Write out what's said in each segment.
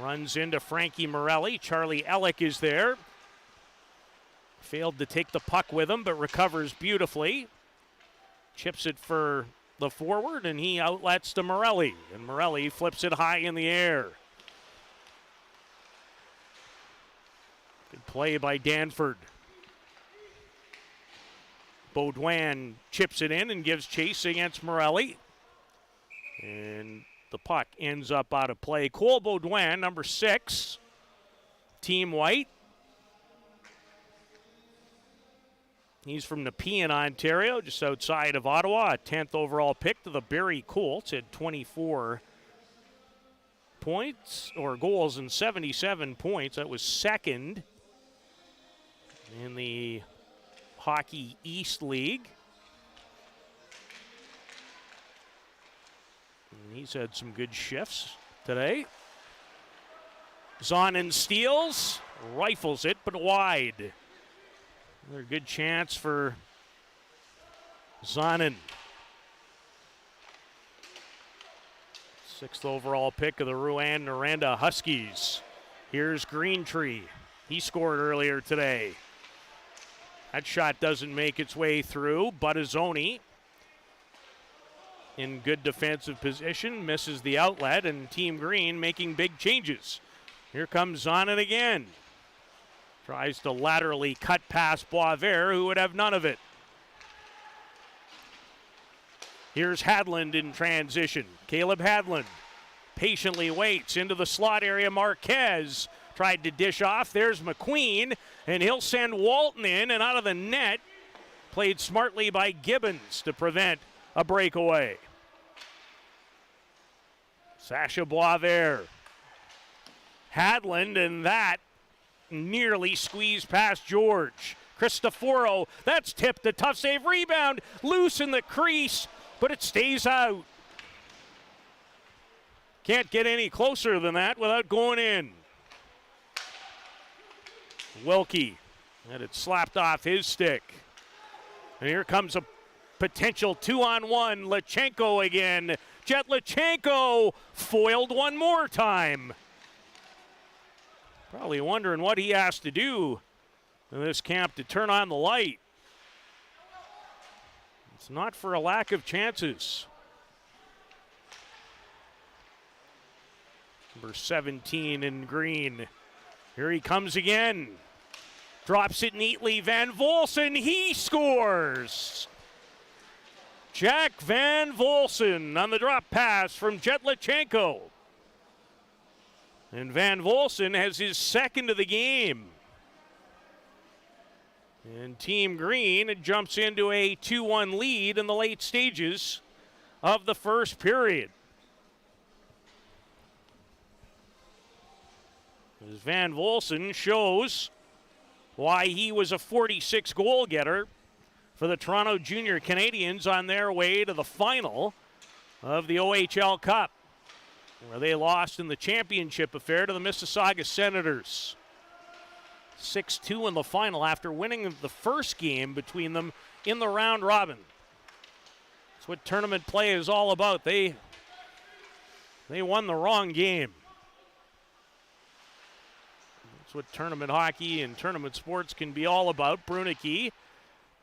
Runs into Frankie Morelli. Charlie Ellick is there. Failed to take the puck with him, but recovers beautifully. Chips it for the forward, and he outlets to Morelli. And Morelli flips it high in the air. Good play by Danford. Beaudoin chips it in and gives chase against Morelli. And the puck ends up out of play. Cole Beaudoin, number 6, team white. He's from Mcqueen, Ontario, just outside of Ottawa. A 10th overall pick to the Barrie Colts. Had 24 points or goals and 77 points. That was second in the Hockey East League. And he's had some good shifts today. Zonin steals, rifles it, but wide. Another good chance for Zonin. 6th overall pick of the Rouyn-Noranda Huskies. Here's Greentree. He scored earlier today. That shot doesn't make its way through. Buttazzoni in good defensive position, misses the outlet, and Team Green making big changes. Here comes Zonin again. Tries to laterally cut past Boisvert, who would have none of it. Here's Hadland in transition. Caleb Hadland patiently waits into the slot area. Marquez tried to dish off. There's Mcqueen, and he'll send Walton in and out of the net. Played smartly by Gibbons to prevent a breakaway. Sasha Boisvert. Hadland, and that nearly squeezed past George. Cristoforo, that's tipped, a tough save, rebound, loose in the crease, but it stays out. Can't get any closer than that without going in. Wilkie, and it slapped off his stick. And here comes a potential 2-on-1. Lachenko again. Jet Lachenko foiled one more time. Probably wondering what he has to do in this camp to turn on the light. It's not for a lack of chances. Number 17 in green. Here he comes again. Drops it neatly. Van Volsen, he scores. Jack Van Volsen on the drop pass from Jet Lachenko. And Van Volsen has his second of the game. And Team Green jumps into a 2-1 lead in the late stages of the first period. As Van Volsen shows why he was a 46 goal getter for the Toronto Junior Canadiens on their way to the final of the OHL Cup, where they lost in the championship affair to the Mississauga Senators. 6-2 in the final after winning the first game between them in the round robin. That's what tournament play is all about. They won the wrong game. That's what tournament hockey and tournament sports can be all about. Brunicky,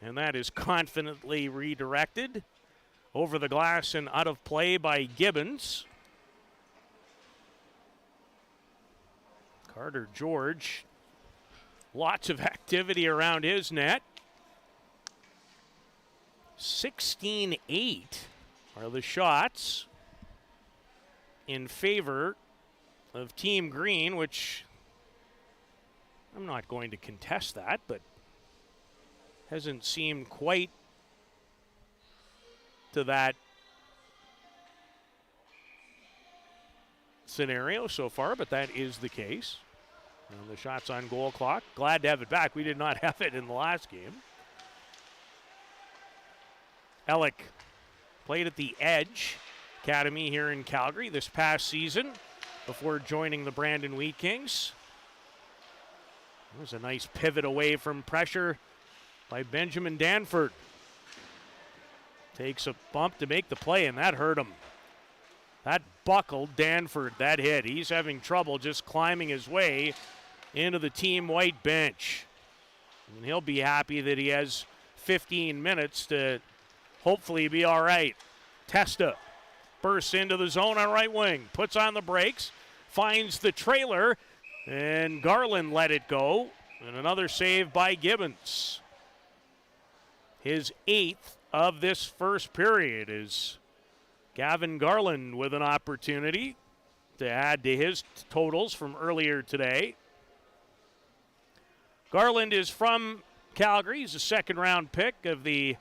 and that is confidently redirected over the glass and out of play by Gibbons. Carter George, lots of activity around his net. 16-8 are the shots in favor of Team Green, which I'm not going to contest that, but hasn't seemed quite to that scenario so far, but that is the case. And the shots on goal clock. Glad to have it back. We did not have it in the last game. Ellick played at the Edge Academy here in Calgary this past season before joining the Brandon Wheat Kings. It was a nice pivot away from pressure by Benjamin Danford. Takes a bump to make the play, and that hurt him. That buckled Danford, that hit. He's having trouble just climbing his way into the Team White bench. And he'll be happy that he has 15 minutes to hopefully be all right. Testa bursts into the zone on right wing, puts on the brakes, finds the trailer, and Garland let it go. And another save by Gibbons. His 8th of this first period is Gavin Garland with an opportunity to add to his totals from earlier today. Garland is from Calgary. He's a second-round pick of the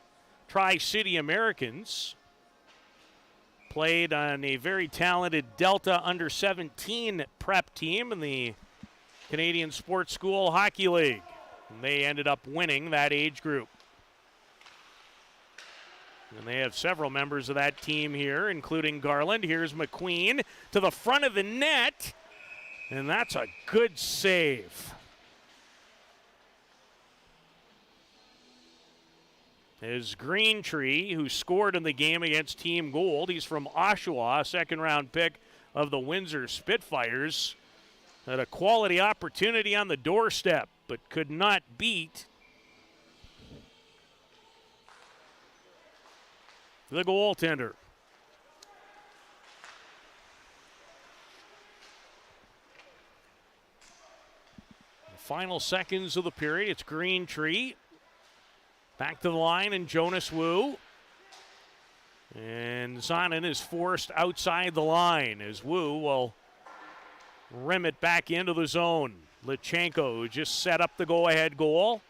Tri-City Americans. Played on a very talented Delta under-17 prep team in the Canadian Sports School Hockey League. And they ended up winning that age group. And they have several members of that team here, including Garland. Here's Mcqueen to the front of the net. And that's a good save. Is Greentree, who scored in the game against Team Gold. He's from Oshawa, a second-round pick of the Windsor Spitfires. Had a quality opportunity on the doorstep, but could not beat the goaltender. The final seconds of the period, it's Greentree. Back to the line, and Jonas Wu. And Zonin is forced outside the line as Wu will rim it back into the zone. Lichenko just set up the go-ahead goal.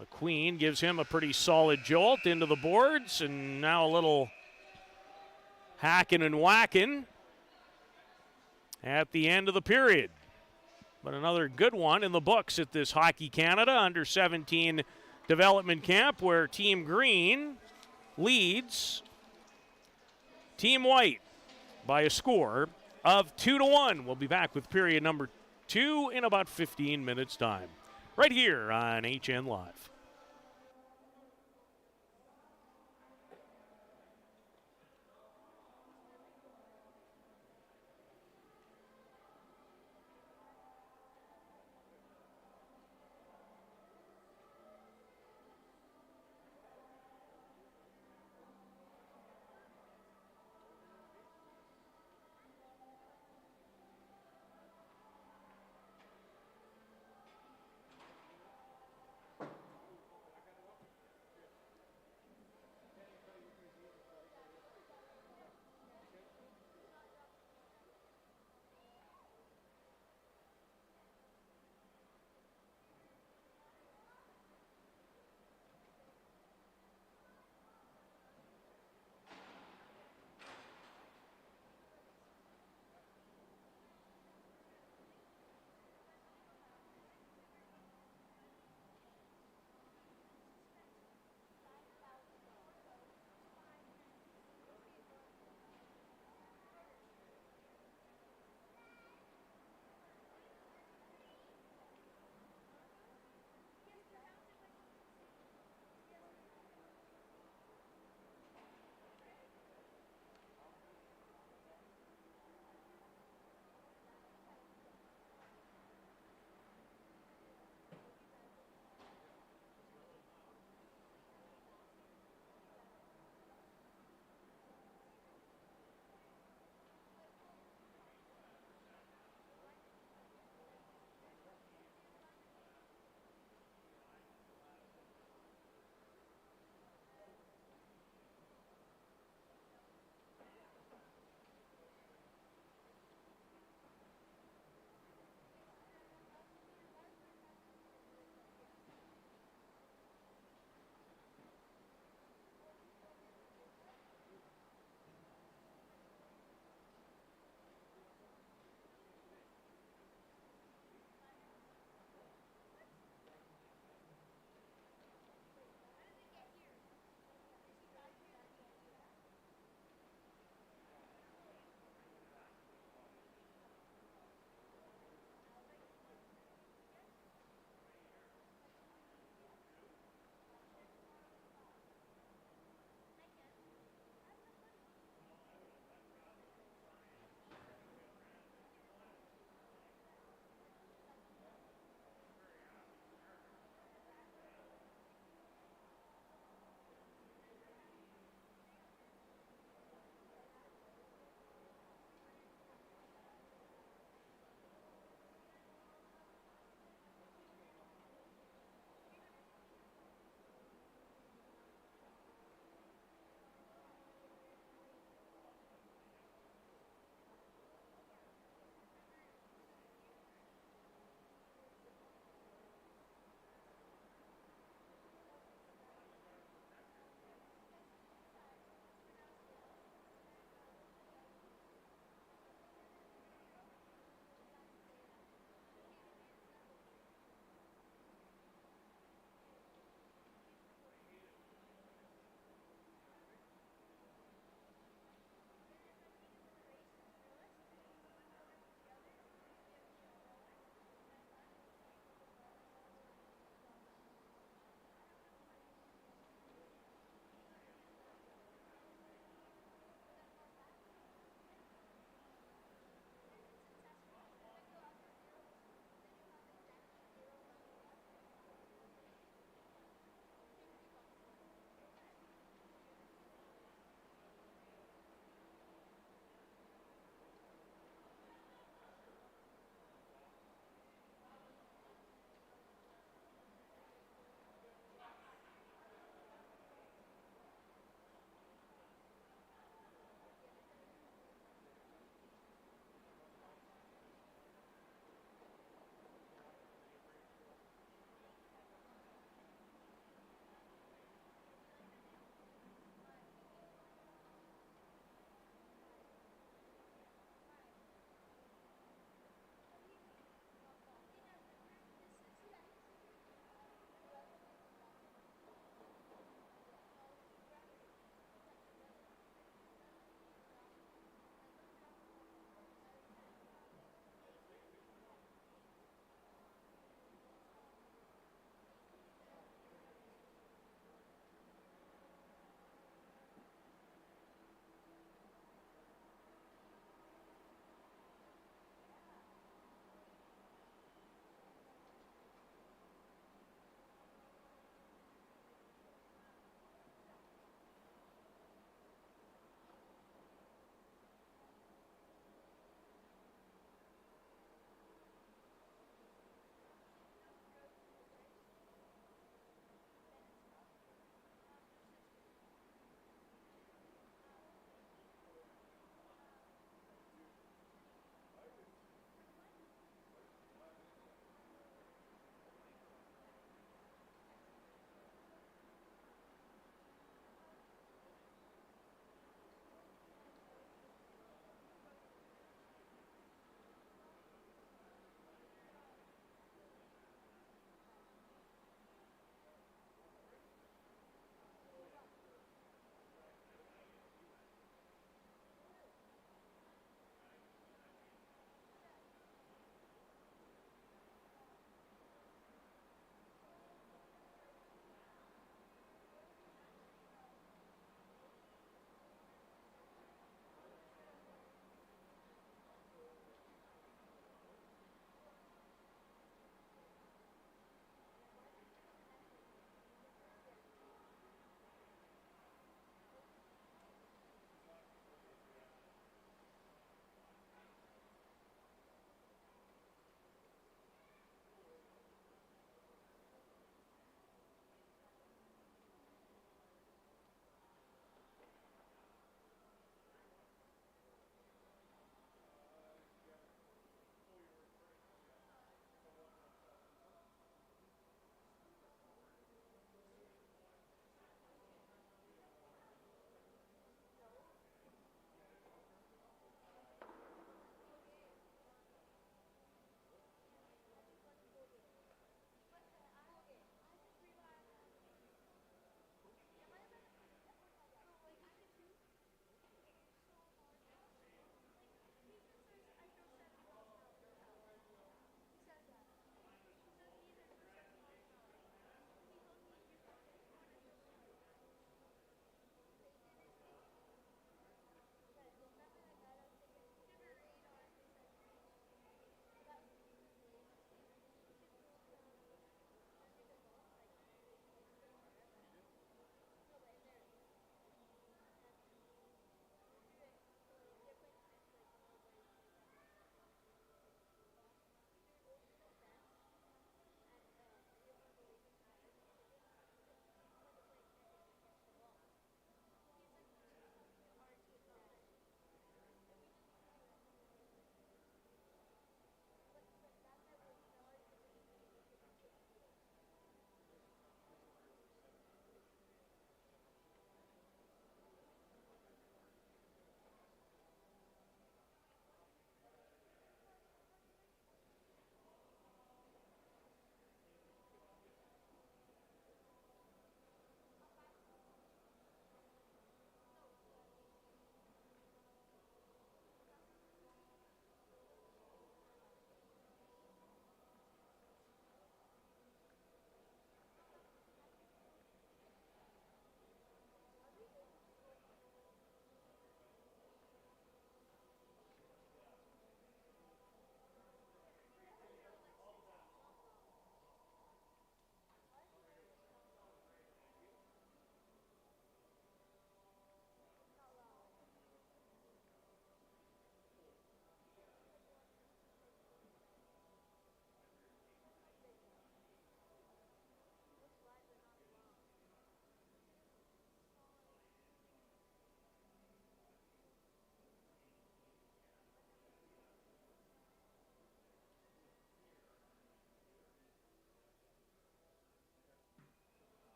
Mcqueen gives him a pretty solid jolt into the boards, and now a little hacking and whacking at the end of the period. But another good one in the books at this Hockey Canada under-17 development camp, where Team Green leads Team White by a score of 2-1. We'll be back with period number 2 in about 15 minutes' time, right here on HN Live.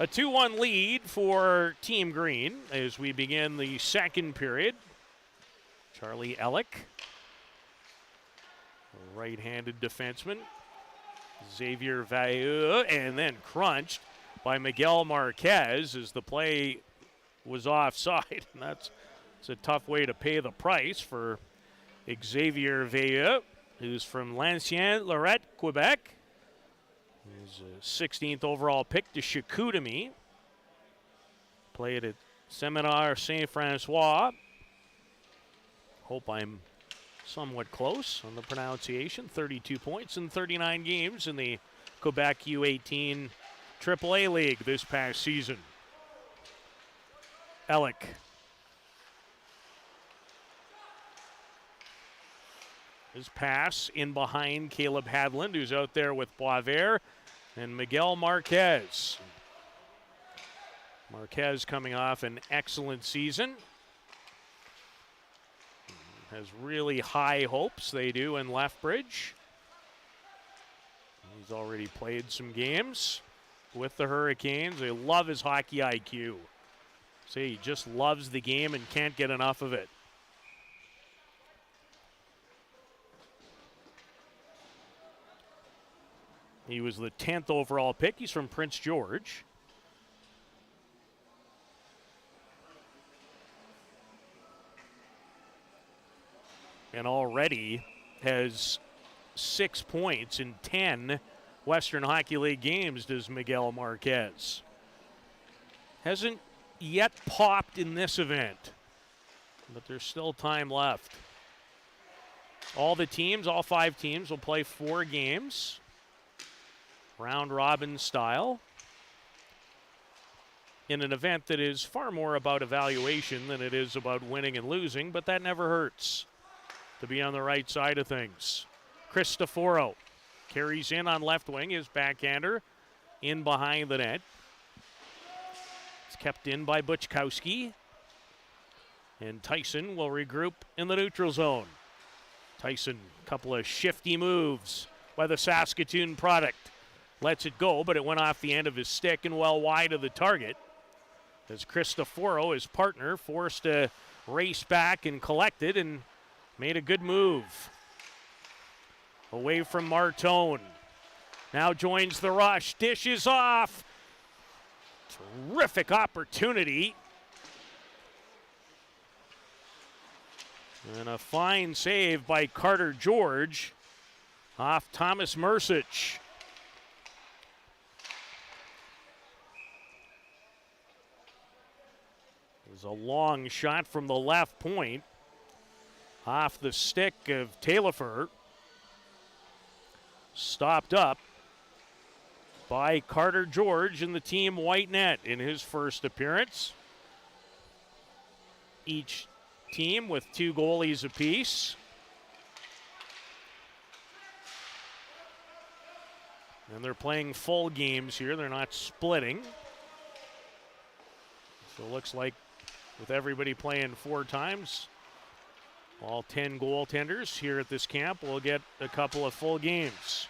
A 2-1 lead for Team Green as we begin the second period. Charlie Ellick, right-handed defenseman. Xavier Vailleux, and then crunched by Miguel Marquez as the play was offside. And that's a tough way to pay the price for Xavier Vailleux, who's from L'Ancien Lorette, Quebec. He's a 16th overall pick to Chicoutimi. Played at Seminar Saint-Francois. Hope I'm somewhat close on the pronunciation. 32 points in 39 games in the Quebec U18 AAA League this past season. Ellick. His pass in behind Caleb Hadland, who's out there with Boisvert, and Miguel Marquez. Marquez coming off an excellent season. Has really high hopes, they do, in Lethbridge. He's already played some games with the Hurricanes. They love his hockey IQ. See, he just loves the game and can't get enough of it. He was the 10th overall pick. He's from Prince George. And already has 6 points in 10 Western Hockey League games, does Miguel Marquez. Hasn't yet popped in this event, but there's still time left. All 5 teams will play 4 games, round robin style, in an event that is far more about evaluation than it is about winning and losing, but that never hurts to be on the right side of things. Cristoforo carries in on left wing, his backhander in behind the net. It's kept in by Buchkowski. And Tyson will regroup in the neutral zone. Tyson, a couple of shifty moves by the Saskatoon product. Lets it go, but it went off the end of his stick and well wide of the target. As Cristoforo, his partner, forced to race back and collect it and made a good move. Away from Martone. Now joins the rush. Dishes off. Terrific opportunity. And a fine save by Carter George off Thomas Mercic. It was a long shot from the left point off the stick of Taillefer. Stopped up by Carter George in the team white net in his first appearance. Each team with 2 goalies apiece. And they're playing full games here. They're not splitting. So it looks like with everybody playing 4 times, all 10 goaltenders here at this camp will get a couple of full games.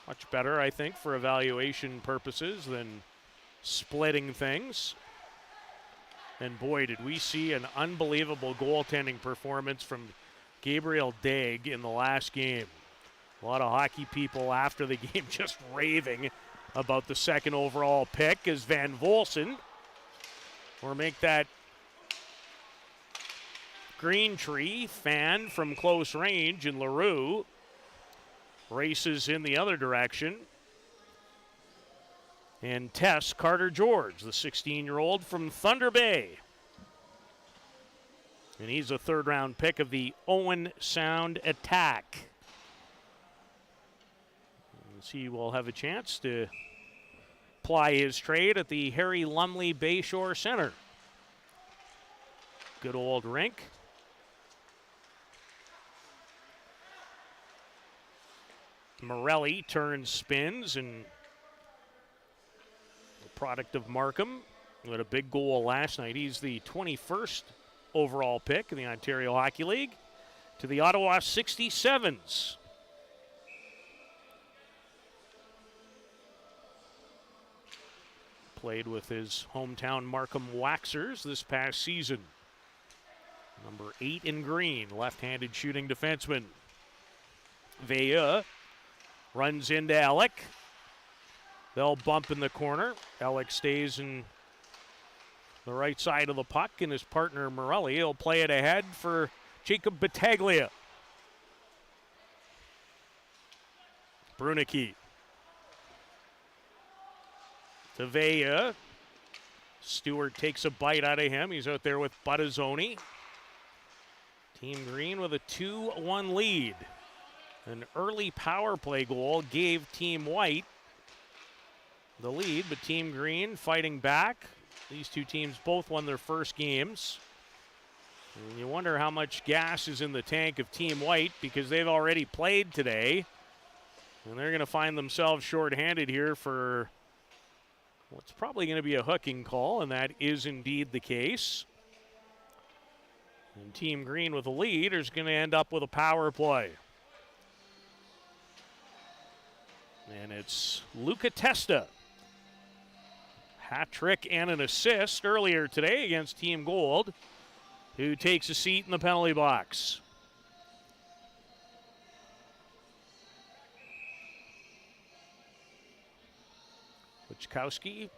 Much better, I think, for evaluation purposes than splitting things. And boy, did we see an unbelievable goaltending performance from Gabriel Daig in the last game. A lot of hockey people after the game just raving about the 2nd overall pick as Van Volsen will make that Green Tree fan from close range, and LaRue races in the other direction and tests Carter George, the 16-year-old from Thunder Bay. And he's a 3rd-round pick of the Owen Sound Attack. As he will have a chance to ply his trade at the Harry Lumley Bayshore Center. Good old rink. Morelli turns, spins, and the product of Markham, who had a big goal last night. He's the 21st overall pick in the Ontario Hockey League to the Ottawa 67s. played with his hometown Markham Waxers this past season. Number 8 in green, left-handed shooting defenseman. Vea runs into Alec. They'll bump in the corner. Alec stays in the right side of the puck, and his partner Morelli will play it ahead for Jacob Battaglia. Brunicky to Vea. Stewart takes a bite out of him. He's out there with Buttazzoni. Team Green with a 2-1 lead. An early power play goal gave Team White the lead, but Team Green fighting back. These two teams both won their first games. And you wonder how much gas is in the tank of Team White because they've already played today. And they're going to find themselves shorthanded here for what's probably going to be a hooking call, and that is indeed the case. And Team Green with a lead is going to end up with a power play. And it's Luca Testa. Hat trick and an assist earlier today against Team Gold, who takes a seat in the penalty box. Wichkowski,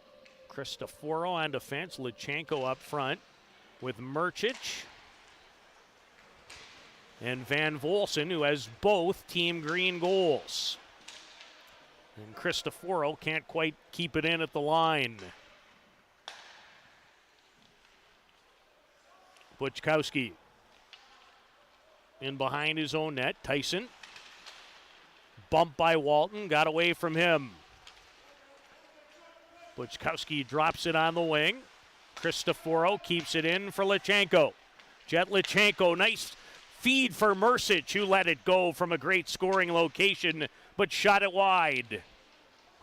Cristoforo on defense, Lichenko up front with Mrcic and Van Volsen, who has both Team Green goals. And Cristoforo can't quite keep it in at the line. Wichkowski in behind his own net. Tyson bumped by Walton, got away from him. Wichkowski drops it on the wing. Cristoforo keeps it in for Lichenko. Jet Lichenko, nice feed for Mrcic, who let it go from a great scoring location, but shot it wide.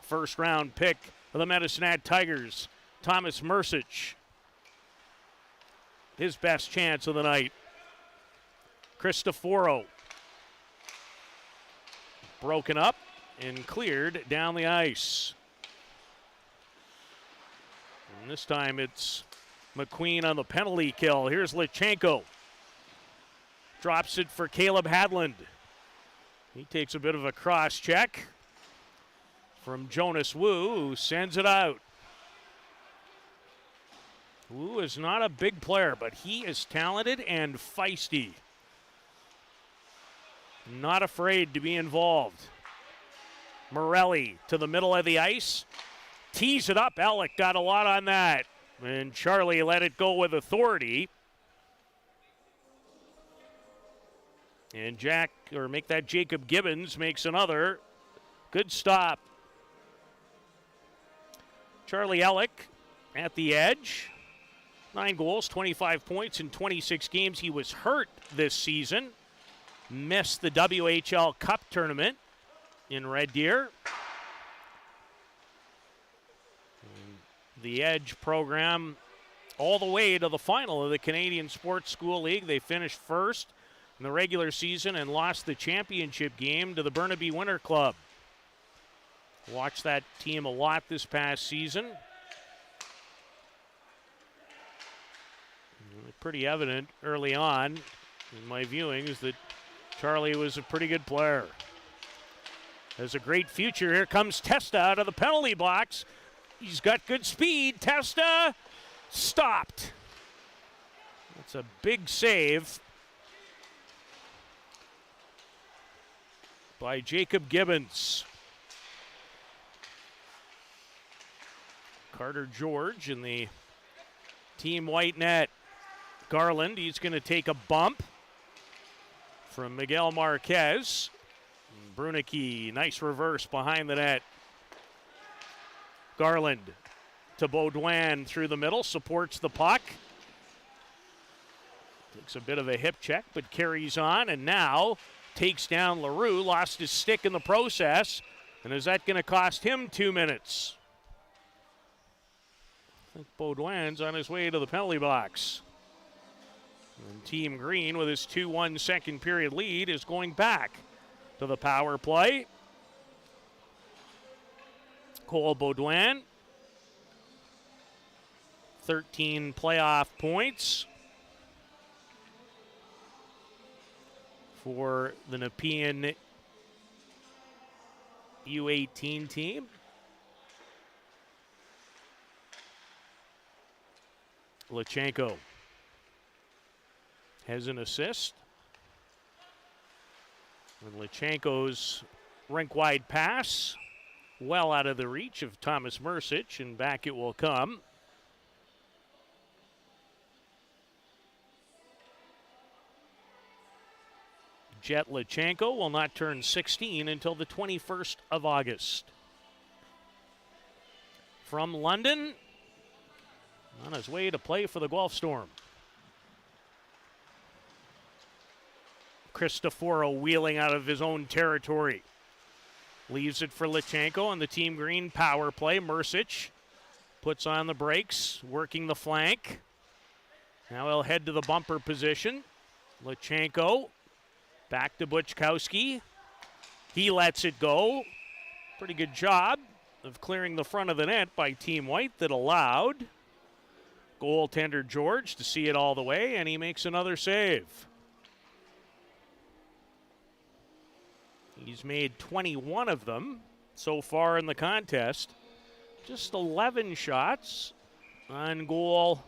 First round pick of the Medicine Hat Tigers, Thomas Mrcic. His best chance of the night. Cristoforo broken up and cleared down the ice. And this time it's Mcqueen on the penalty kill. Here's Lichenko. Drops it for Caleb Hadland. He takes a bit of a cross check from Jonas Wu, who sends it out. Wu is not a big player, but he is talented and feisty. Not afraid to be involved. Morelli to the middle of the ice. Tees it up. Alec got a lot on that. And Charlie let it go with authority. And Jacob Gibbons makes another. Good stop. Charlie Alec at the edge. 9 goals, 25 points in 26 games. He was hurt this season. Missed the WHL Cup tournament in Red Deer. The Edge program all the way to the final of the Canadian Sports School League. They finished first in the regular season and lost the championship game to the Burnaby Winter Club. Watched that team a lot this past season. Pretty evident early on in my viewings that Charlie was a pretty good player. Has a great future. Here comes Testa out of the penalty box. He's got good speed. Testa stopped. That's a big save by Jacob Gibbons. Carter George in the Team White net. Garland, he's going to take a bump from Miguel Marquez. Brunicky, nice reverse behind the net. Garland to Beaudoin through the middle, supports the puck. Takes a bit of a hip check, but carries on, and now takes down LaRue, lost his stick in the process, and is that going to cost him 2 minutes? I think Beaudoin's on his way to the penalty box. And Team Green, with his 2-1 second period lead, is going back to the power play. Cole Beaudoin 13 playoff points for the Nepean U18 team. Lachenko has an assist. And Lachenko's rink-wide pass well out of the reach of Thomas Mercic, and back it will come. Jet Lachenko will not turn 16 until the 21st of August. From London, on his way to play for the Guelph Storm. Cristoforo wheeling out of his own territory. Leaves it for Lachenko on the Team Green power play. Mercic puts on the brakes, working the flank. Now he'll head to the bumper position. Lachenko back to Buczkowski. He lets it go. Pretty good job of clearing the front of the net by Team White that allowed goaltender George to see it all the way, and he makes another save. He's made 21 of them so far in the contest. Just 11 shots on goal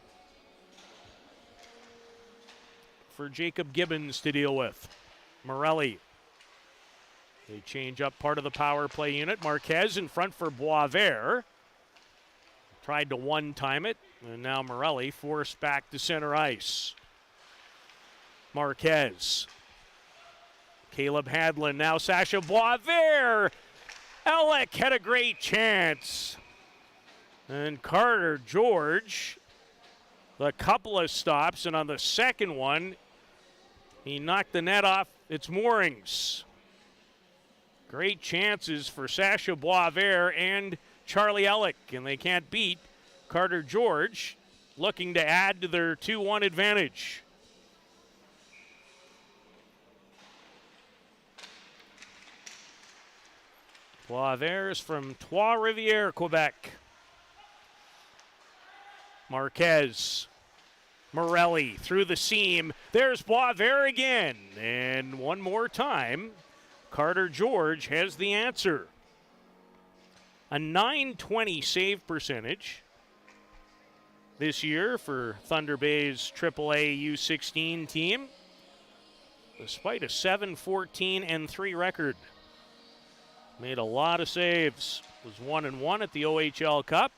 for Jacob Gibbons to deal with. Morelli. They change up part of the power play unit. Marquez in front for Boisvert. Tried to one-time it, and now Morelli forced back to center ice. Marquez. Caleb Hadlin, now Sasha Boisvert. Alec had a great chance. And Carter George, a couple of stops, and on the second one, he knocked the net off its moorings. Great chances for Sasha Boisvert and Charlie Alec, and they can't beat Carter George, looking to add to their 2-1 advantage. Boisvert is from Trois-Rivières, Quebec. Marquez. Morelli through the seam. There's Boisvert again. And one more time, Carter George has the answer. A .920 save percentage this year for Thunder Bay's AAA U16 team, despite a 7-14-3 record. Made a lot of saves. Was 1-1 at the OHL Cup.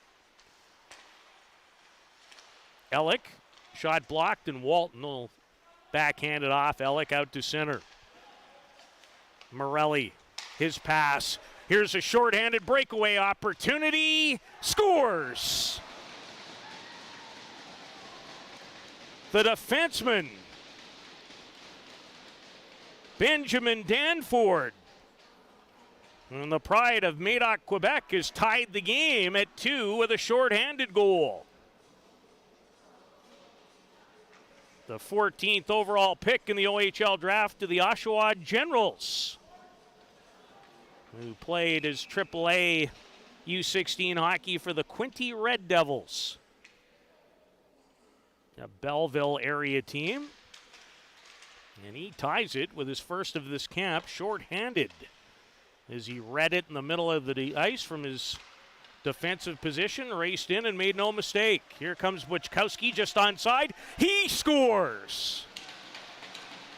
Ellick, shot blocked, and Walton will backhand it off. Ellick out to center. Morelli, his pass. Here's a shorthanded breakaway opportunity. Scores! The defenseman, Benjamin Danford, and the pride of Médoc, Quebec, has tied the game at 2 with a shorthanded goal. The 14th overall pick in the OHL draft to the Oshawa Generals, who played as AAA U16 hockey for the Quinte Red Devils, a Belleville area team. And he ties it with his first of this camp, shorthanded, as he read it in the middle of the ice from his defensive position, raced in and made no mistake. Here comes Buczkowski just onside. He scores!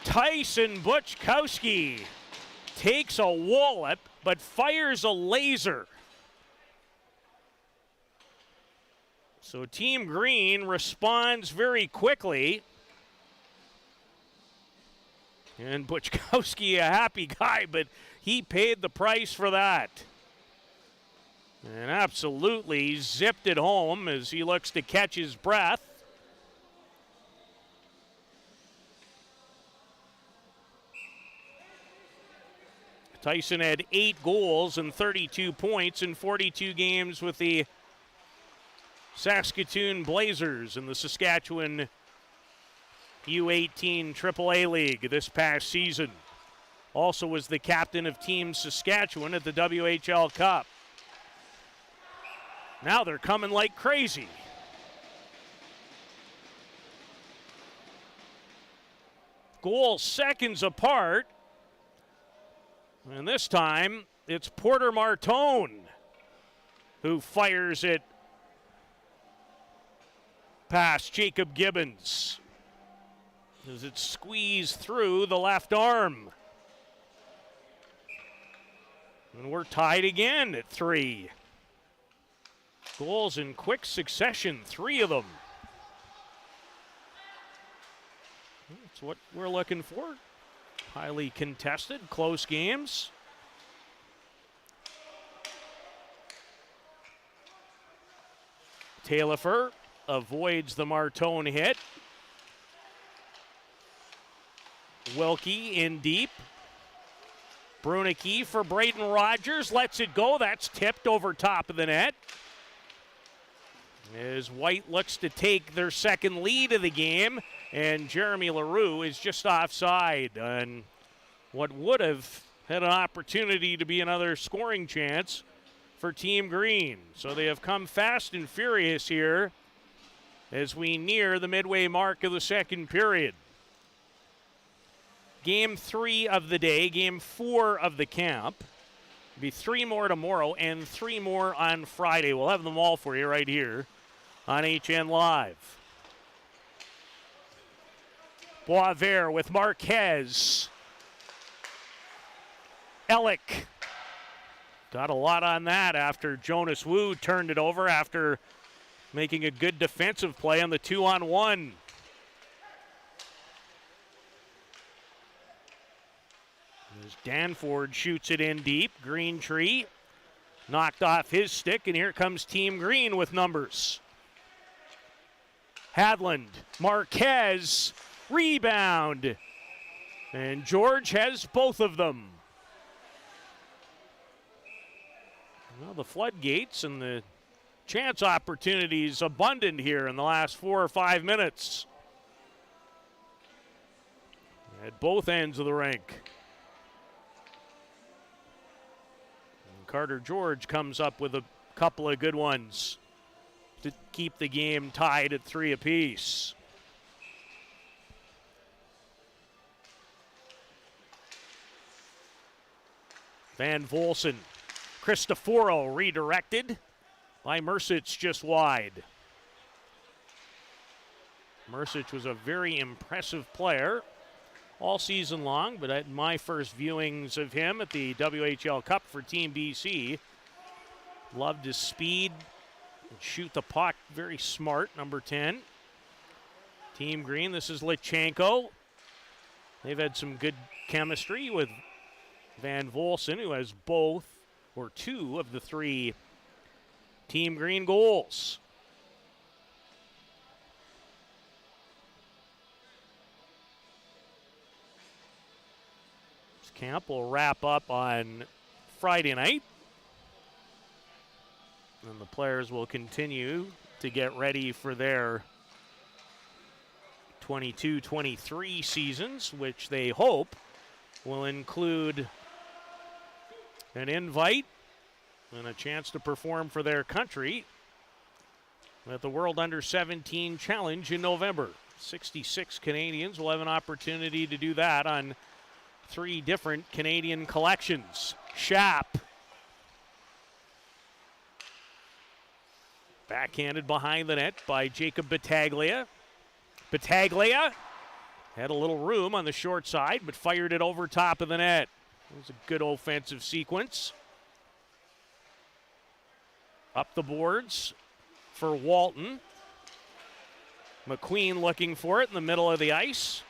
Tyson Buczkowski takes a wallop but fires a laser. So Team Green responds very quickly. And Buczkowski, a happy guy, but he paid the price for that. And absolutely zipped it home as he looks to catch his breath. Tyson had 8 goals and 32 points in 42 games with the Saskatoon Blazers in the Saskatchewan U18 AAA League this past season. Also was the captain of Team Saskatchewan at the WHL Cup. Now they're coming like crazy. goals seconds apart. And this time, it's Porter Martone who fires it past Jacob Gibbons as it squeezed through the left arm. And we're tied again at 3. Goals in quick succession, 3 of them. That's what we're looking for. Highly contested, close games. Taillefer avoids the Martone hit. Wilkie in deep. Brunicky for Braden Rogers. Lets it go. That's tipped over top of the net. As White looks to take their second lead of the game. And Jeremy Leroux is just offside on what would have had an opportunity to be another scoring chance for Team Green. So they have come fast and furious here as we near the midway mark of the second period. Game 3 of the day, game 4 of the camp. There'll be 3 more tomorrow and 3 more on Friday. We'll have them all for you right here on HN Live. Boisvert with Marquez. Ellick got a lot on that after Jonas Wu turned it over after making a good defensive play on the 2-on-1. As Danford shoots it in deep. Greentree knocked off his stick, and here comes Team Green with numbers. Hadland, Marquez, rebound. And George has both of them. Well, the floodgates and the chance opportunities abundant here in the last 4 or 5 minutes. At both ends of the rink. And Carter George comes up with a couple of good ones to keep the game tied at 3 apiece. Van Volsen. Cristoforo redirected by Mercic just wide. Mercic was a very impressive player all season long, but at my first viewings of him at the WHL Cup for Team BC, loved his speed, shoot the puck, very smart, number 10. Team Green, this is Lichenko. They've had some good chemistry with Van Volsen, who has both or 2 of the 3 Team Green goals. This camp will wrap up on Friday night, and the players will continue to get ready for their 22-23 seasons, which they hope will include an invite and a chance to perform for their country at the World Under-17 Challenge in November. 66 Canadians will have an opportunity to do that on 3 different Canadian collections. Schaap. Backhanded behind the net by Jacob Battaglia. Battaglia had a little room on the short side, but fired it over top of the net. It was a good offensive sequence. Up the boards for Walton. Mcqueen looking for it in the middle of the ice.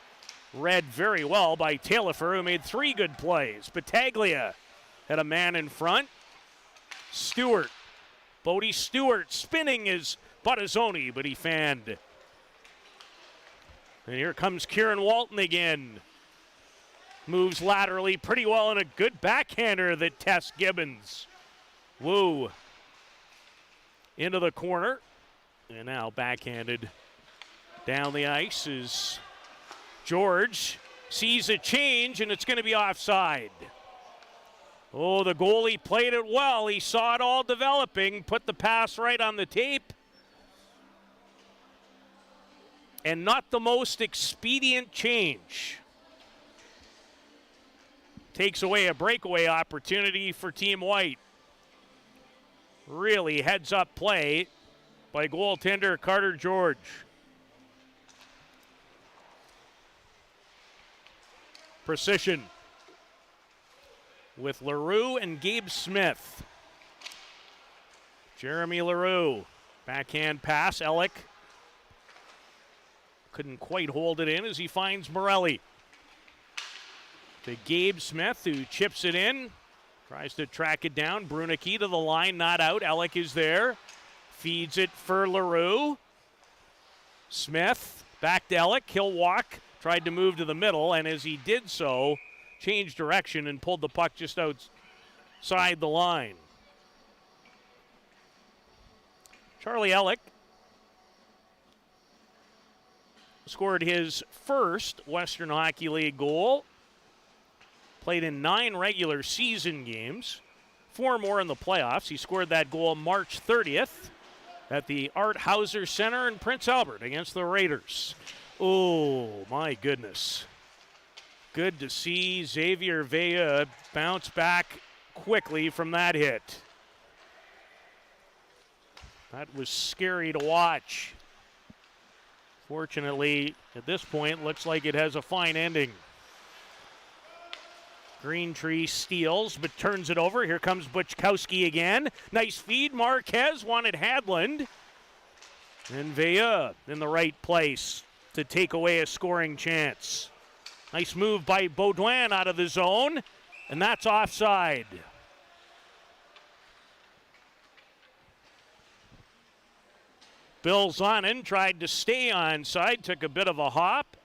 Read very well by Taillefer, who made 3 good plays. Battaglia had a man in front. Stewart. Bodie Stewart spinning his Buttazzoni, but he fanned. And here comes Kieran Walton again. Moves laterally pretty well, and a good backhander that tests Gibbons. Woo. Into the corner. And now backhanded down the ice is George. Sees a change, and it's going to be offside. Oh, the goalie played it well. He saw it all developing, put the pass right on the tape. And not the most expedient change. takes away a breakaway opportunity for Team White. Really heads-up play by goaltender Carter George. Precision with Leroux and Gabe Smith. Jeremy Leroux, backhand pass, Ellick couldn't quite hold it in as he finds Morelli. To Gabe Smith, who chips it in, tries to track it down. Brunicky to the line, not out. Ellick is there, feeds it for Leroux. Smith back to Ellick, he'll walk. Tried to move to the middle, and as he did so, changed direction and pulled the puck just outside the line. Charlie Ellick scored his first Western Hockey League goal. Played in 9 regular season games, 4 more in the playoffs. He scored that goal March 30th at the Art Hauser Center in Prince Albert against the Raiders. Oh, my goodness. Good to see Xavier Vea bounce back quickly from that hit. That was scary to watch. Fortunately, at this point, looks like it has a fine ending. Green Tree steals, but turns it over. Here comes Buchkowski again. Nice feed. Marquez wanted Hadland. And Vea in the right place to take away a scoring chance. Nice move by Beaudoin out of the zone, and that's offside. Bill Zonin tried to stay onside, took a bit of a hop.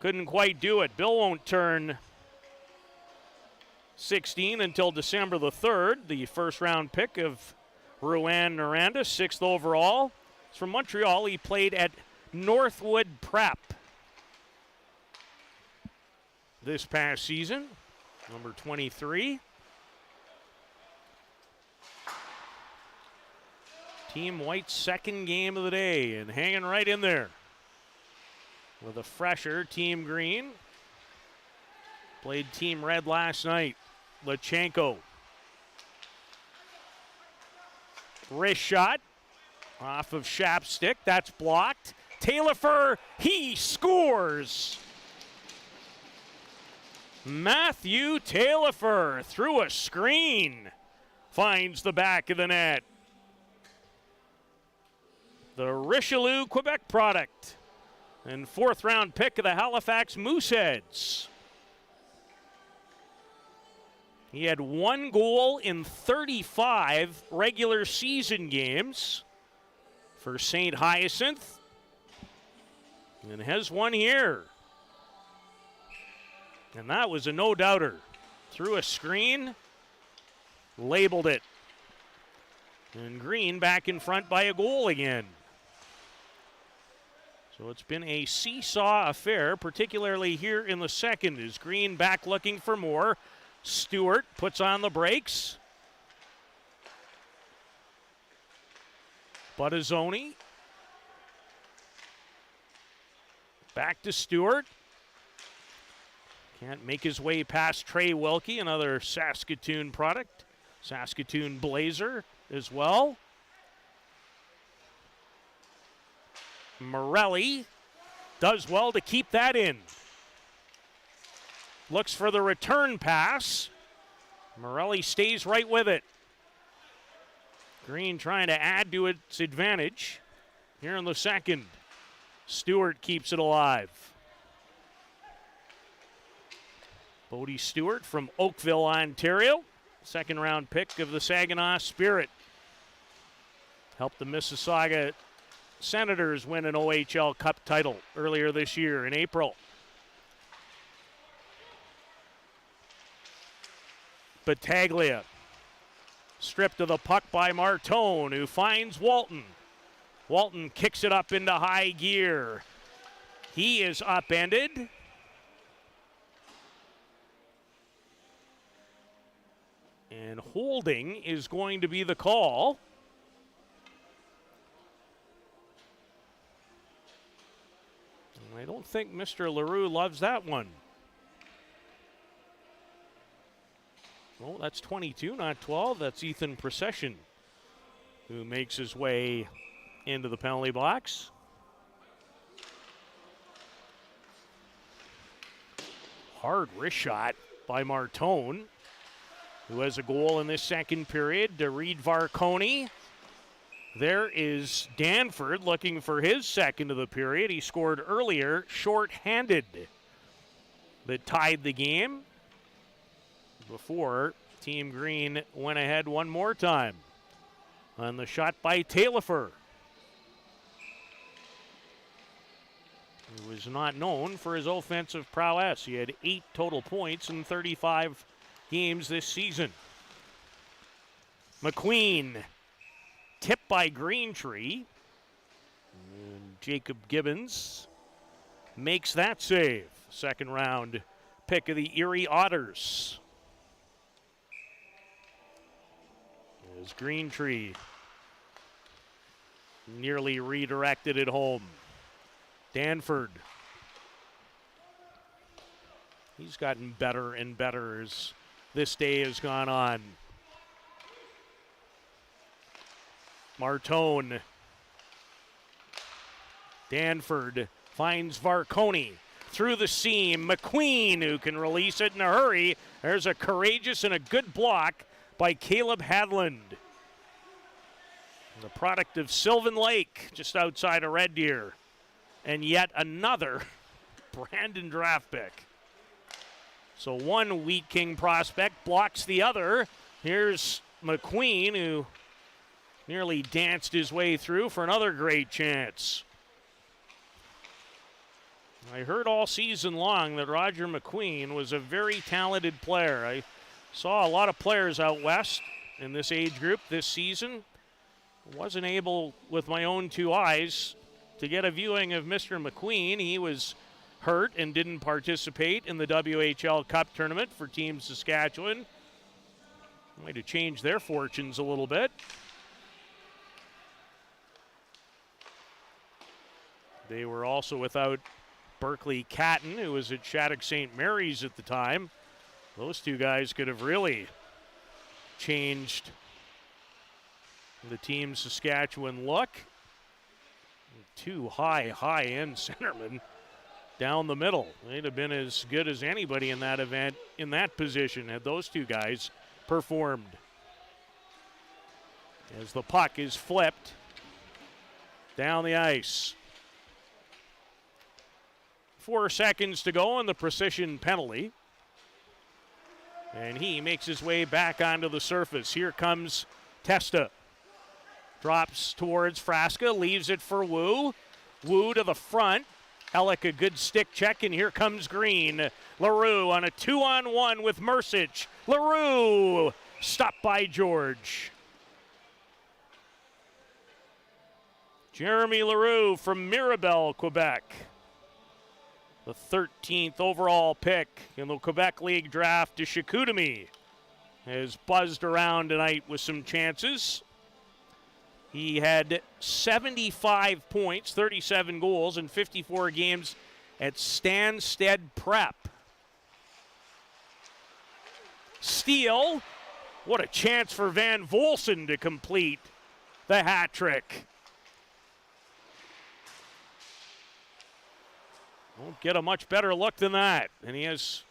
Couldn't quite do it. Bill won't turn 16 until December the 3rd, the first round pick of Ruan Noranda, 6th overall. He's from Montreal. He played at Northwood Prep this past season, number 23. Team White's second game of the day and hanging right in there with a fresher Team Green. Played Team Red last night. Lachenko. Wrist shot off of Schaap's stick. That's blocked. Taillefer, he scores. Matthew Taillefer through a screen finds the back of the net. The Richelieu Quebec product and 4th round pick of the Halifax Mooseheads. He had 1 goal in 35 regular season games for St. Hyacinthe and has one here. And that was a no-doubter. Through a screen, labeled it. And Green back in front by a goal again. So it's been a seesaw affair, particularly here in the second. Is Green back looking for more? Stewart puts on the brakes. Buttazzoni. Back to Stewart. Can't make his way past Trey Wilkie, another Saskatoon product. Saskatoon Blazer as well. Morelli does well to keep that in. Looks for the return pass. Morelli stays right with it. Green trying to add to its advantage here in the second. Stewart keeps it alive. Bodie Stewart from Oakville, Ontario. 2nd round pick of the Saginaw Spirit. Helped the Mississauga Senators win an OHL Cup title earlier this year in April. Battaglia stripped of the puck by Martone, who finds Walton. Walton kicks it up into high gear. He is upended. And holding is going to be the call. And I don't think Mr. LaRue loves that one. Oh, that's 22, not 12. That's Ethan Procession, who makes his way into the penalty box. Hard wrist shot by Martone, who has a goal in this second period to Reed Varconi. There is Danford looking for his second of the period. He scored earlier, short-handed, that tied the game before Team Green went ahead one more time on the shot by Taillefer, who was not known for his offensive prowess. He had 8 total points in 35 games this season. Mcqueen, tipped by Greentree. And Jacob Gibbons makes that save. Second round pick of the Erie Otters. As Greentree nearly redirected it home. Danford. He's gotten better and better as this day has gone on. Martone. Danford finds Varconi through the seam. Mcqueen, who can release it in a hurry. There's a courageous and a good block by Caleb Hadland. The product of Sylvan Lake, just outside of Red Deer. And yet another Brandon draft pick. So one Wheat King prospect blocks the other. Here's Mcqueen, who nearly danced his way through for another great chance. I heard all season long that Roger Mcqueen was a very talented player. I saw a lot of players out west in this age group this season. Wasn't able, with my own 2 eyes, to get a viewing of Mr. Mcqueen. He was hurt and didn't participate in the WHL Cup tournament for Team Saskatchewan. Might have changed their fortunes a little bit. They were also without Berkeley Catton, who was at Shattuck St. Mary's at the time. Those 2 guys could have really changed the Team Saskatchewan look. 2 high-end centermen down the middle. They'd have been as good as anybody in that event in that position had those 2 guys performed. As the puck is flipped down the ice. 4 seconds to go on the precision penalty. And he makes his way back onto the surface. Here comes Testa. Drops towards Frasca, leaves it for Wu. Wu to the front. Ellick a good stick check, and here comes Green. LaRue on a 2-on-1 with Mercic. LaRue stopped by George. Jeremy LaRue from Mirabel, Quebec. The 13th overall pick in the Quebec League draft to Chicoutimi has buzzed around tonight with some chances. He had 75 points, 37 goals in 54 games at Stansted Prep. Steele, what a chance for Van Volsen to complete the hat trick. Won't get a much better look than that, and he has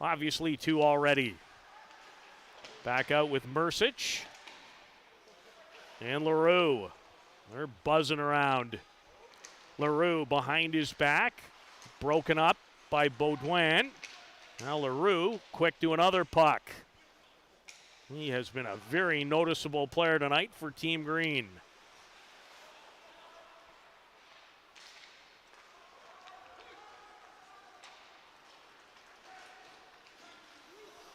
obviously 2 already. Back out with Mercic. And LaRue, they're buzzing around. LaRue behind his back, broken up by Beaudoin. Now LaRue, quick to another puck. He has been a very noticeable player tonight for Team Green.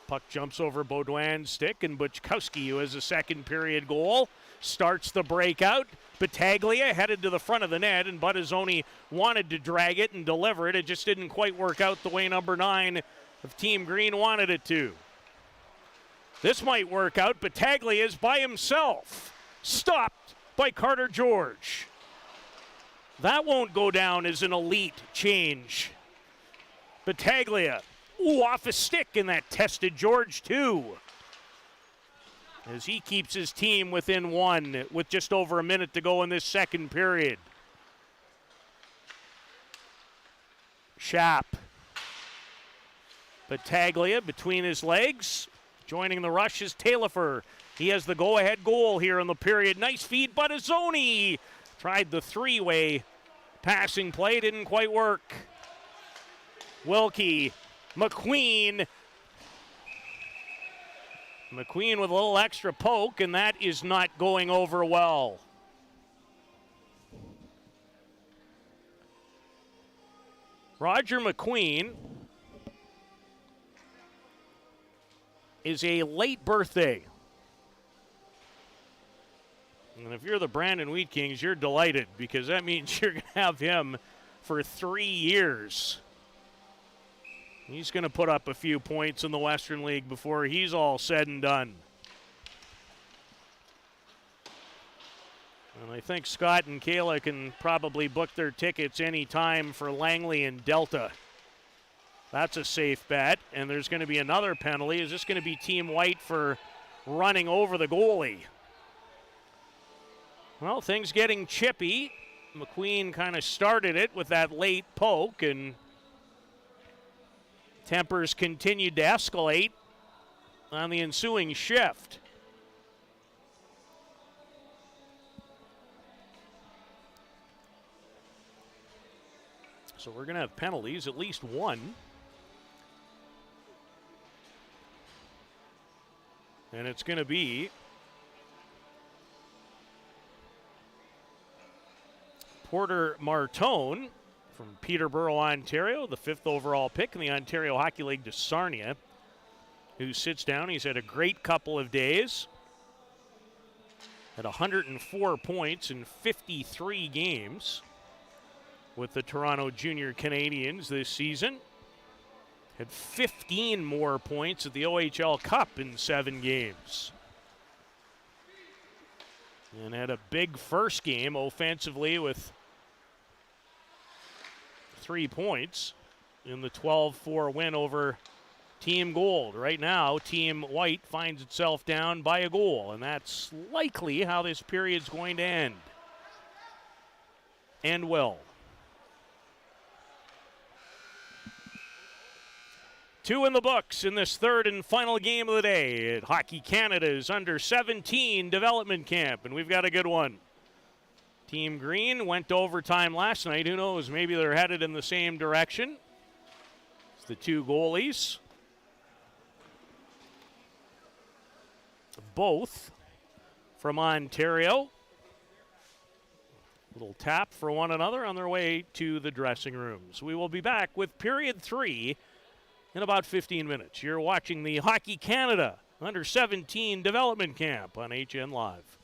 Puck jumps over Beaudoin's stick, and Buchkowski, who has a second period goal, starts the breakout. Battaglia headed to the front of the net, and Buttazzoni wanted to drag it and deliver it. It just didn't quite work out the way number 9 of Team Green wanted it to. This might work out. Battaglia is by himself. Stopped by Carter George. That won't go down as an elite change. Battaglia, off a stick, and that tested George too. as he keeps his team within one with just over a minute to go in this second period. Schaap. Battaglia between his legs. Joining the rush is Taillefer. He has the go-ahead goal here in the period. Nice feed, Buttazzoni tried the three-way passing play, didn't quite work. Wilkie, Mcqueen. Mcqueen with a little extra poke, and that is not going over well. Roger Mcqueen is a late birthday. And if you're the Brandon Wheat Kings, you're delighted because that means you're going to have him for 3 years. He's going to put up a few points in the Western League before he's all said and done. And I think Scott and Kayla can probably book their tickets anytime for Langley and Delta. That's a safe bet. And there's going to be another penalty. Is this going to be Team White for running over the goalie? Well, things getting chippy. Mcqueen kind of started it with that late poke, and tempers continued to escalate on the ensuing shift. So we're going to have penalties, at least one. And it's going to be Porter Martone from Peterborough, Ontario, the 5th overall pick in the Ontario Hockey League to Sarnia, who sits down. He's had a great couple of days. Had 104 points in 53 games with the Toronto Junior Canadiens this season. Had 15 more points at the OHL Cup in 7 games. And had a big first game offensively with 3 points in the 12-4 win over Team Gold. Right now, Team White finds itself down by a goal, and that's likely how this period's going to end. And will. 2 in the books in this third and final game of the day at Hockey Canada's Under-17 development camp, and we've got a good one. Team Green went to overtime last night. Who knows? Maybe they're headed in the same direction. It's the 2 goalies. Both from Ontario. Little tap for one another on their way to the dressing rooms. We will be back with period 3 in about 15 minutes. You're watching the Hockey Canada Under-17 Development Camp on HN Live.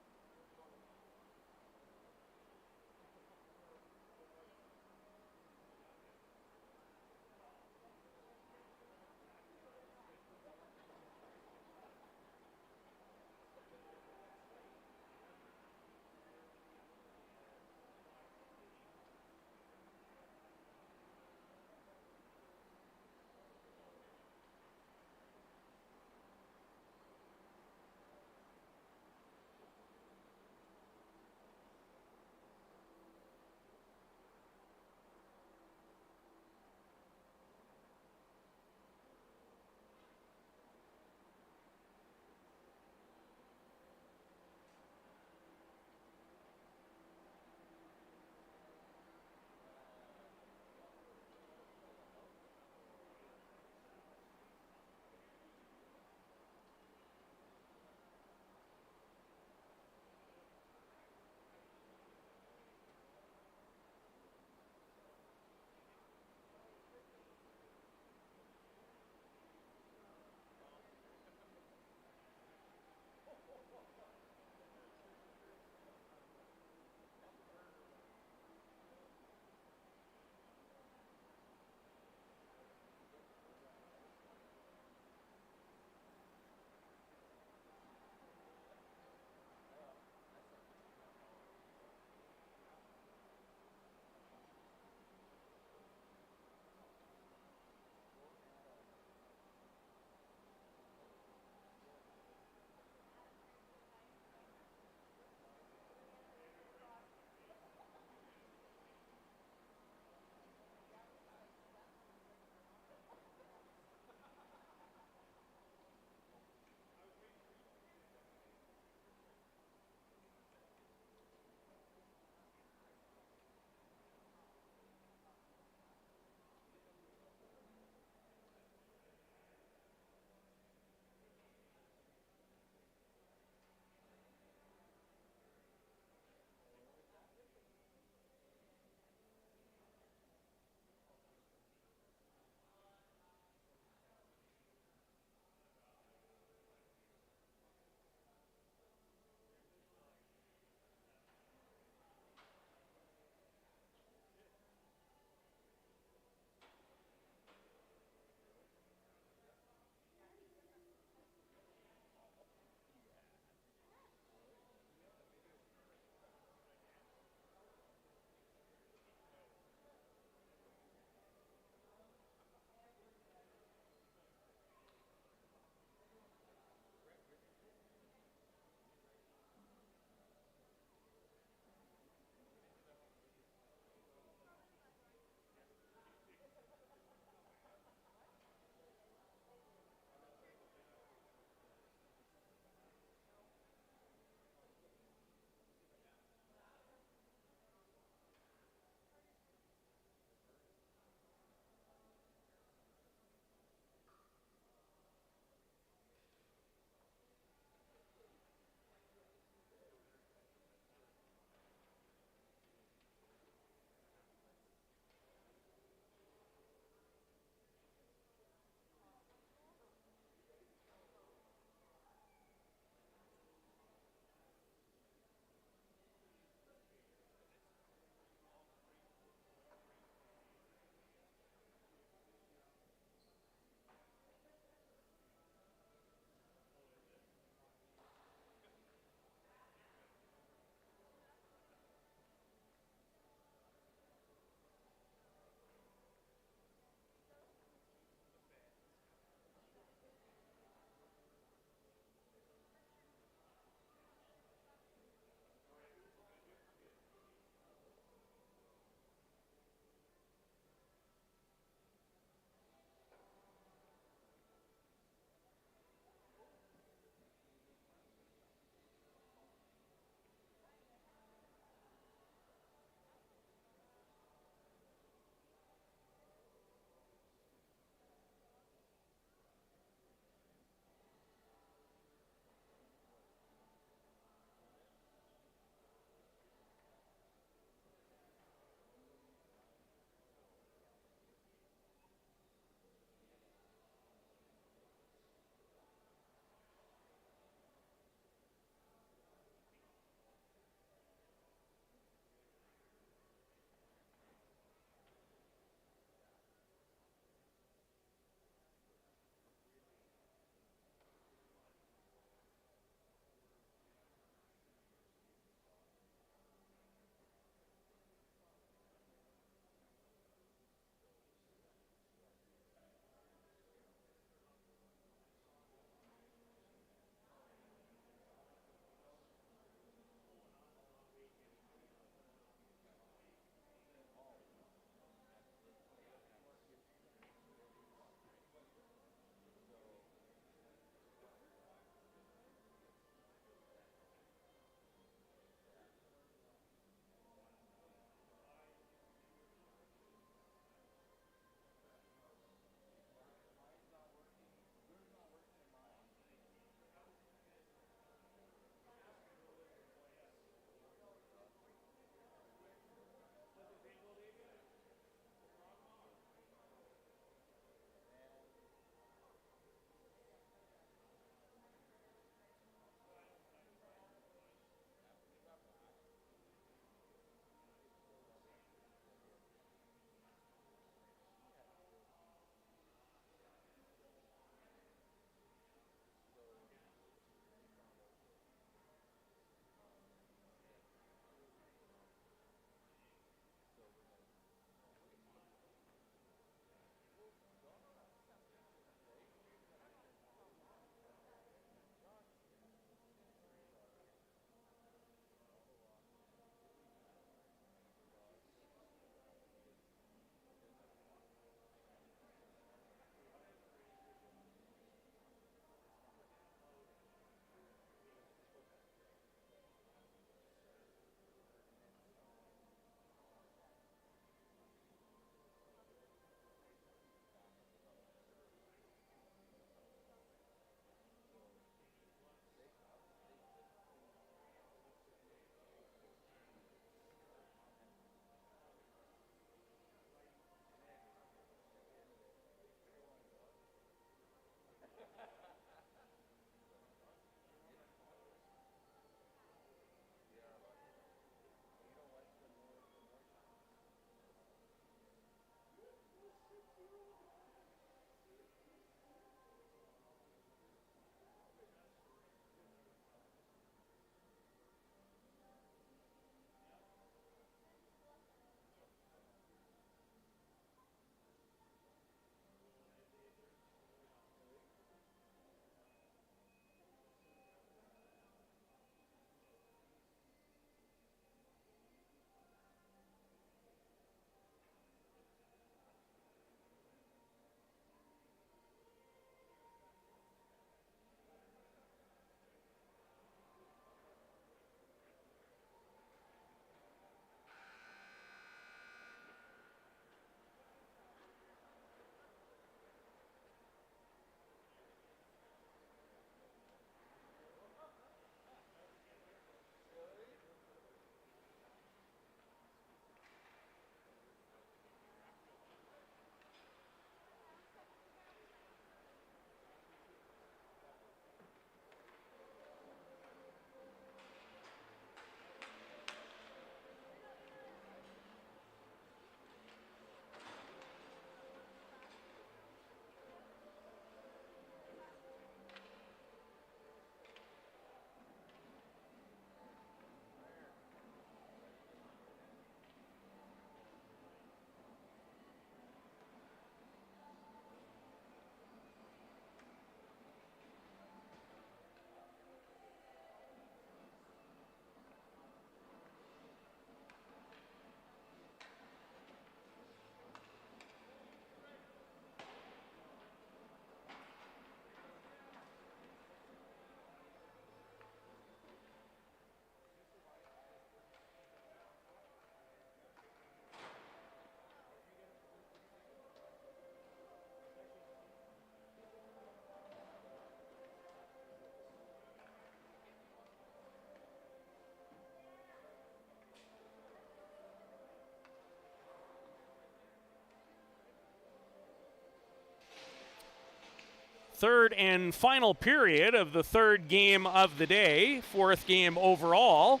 Third and final period of the third game of the day, fourth game overall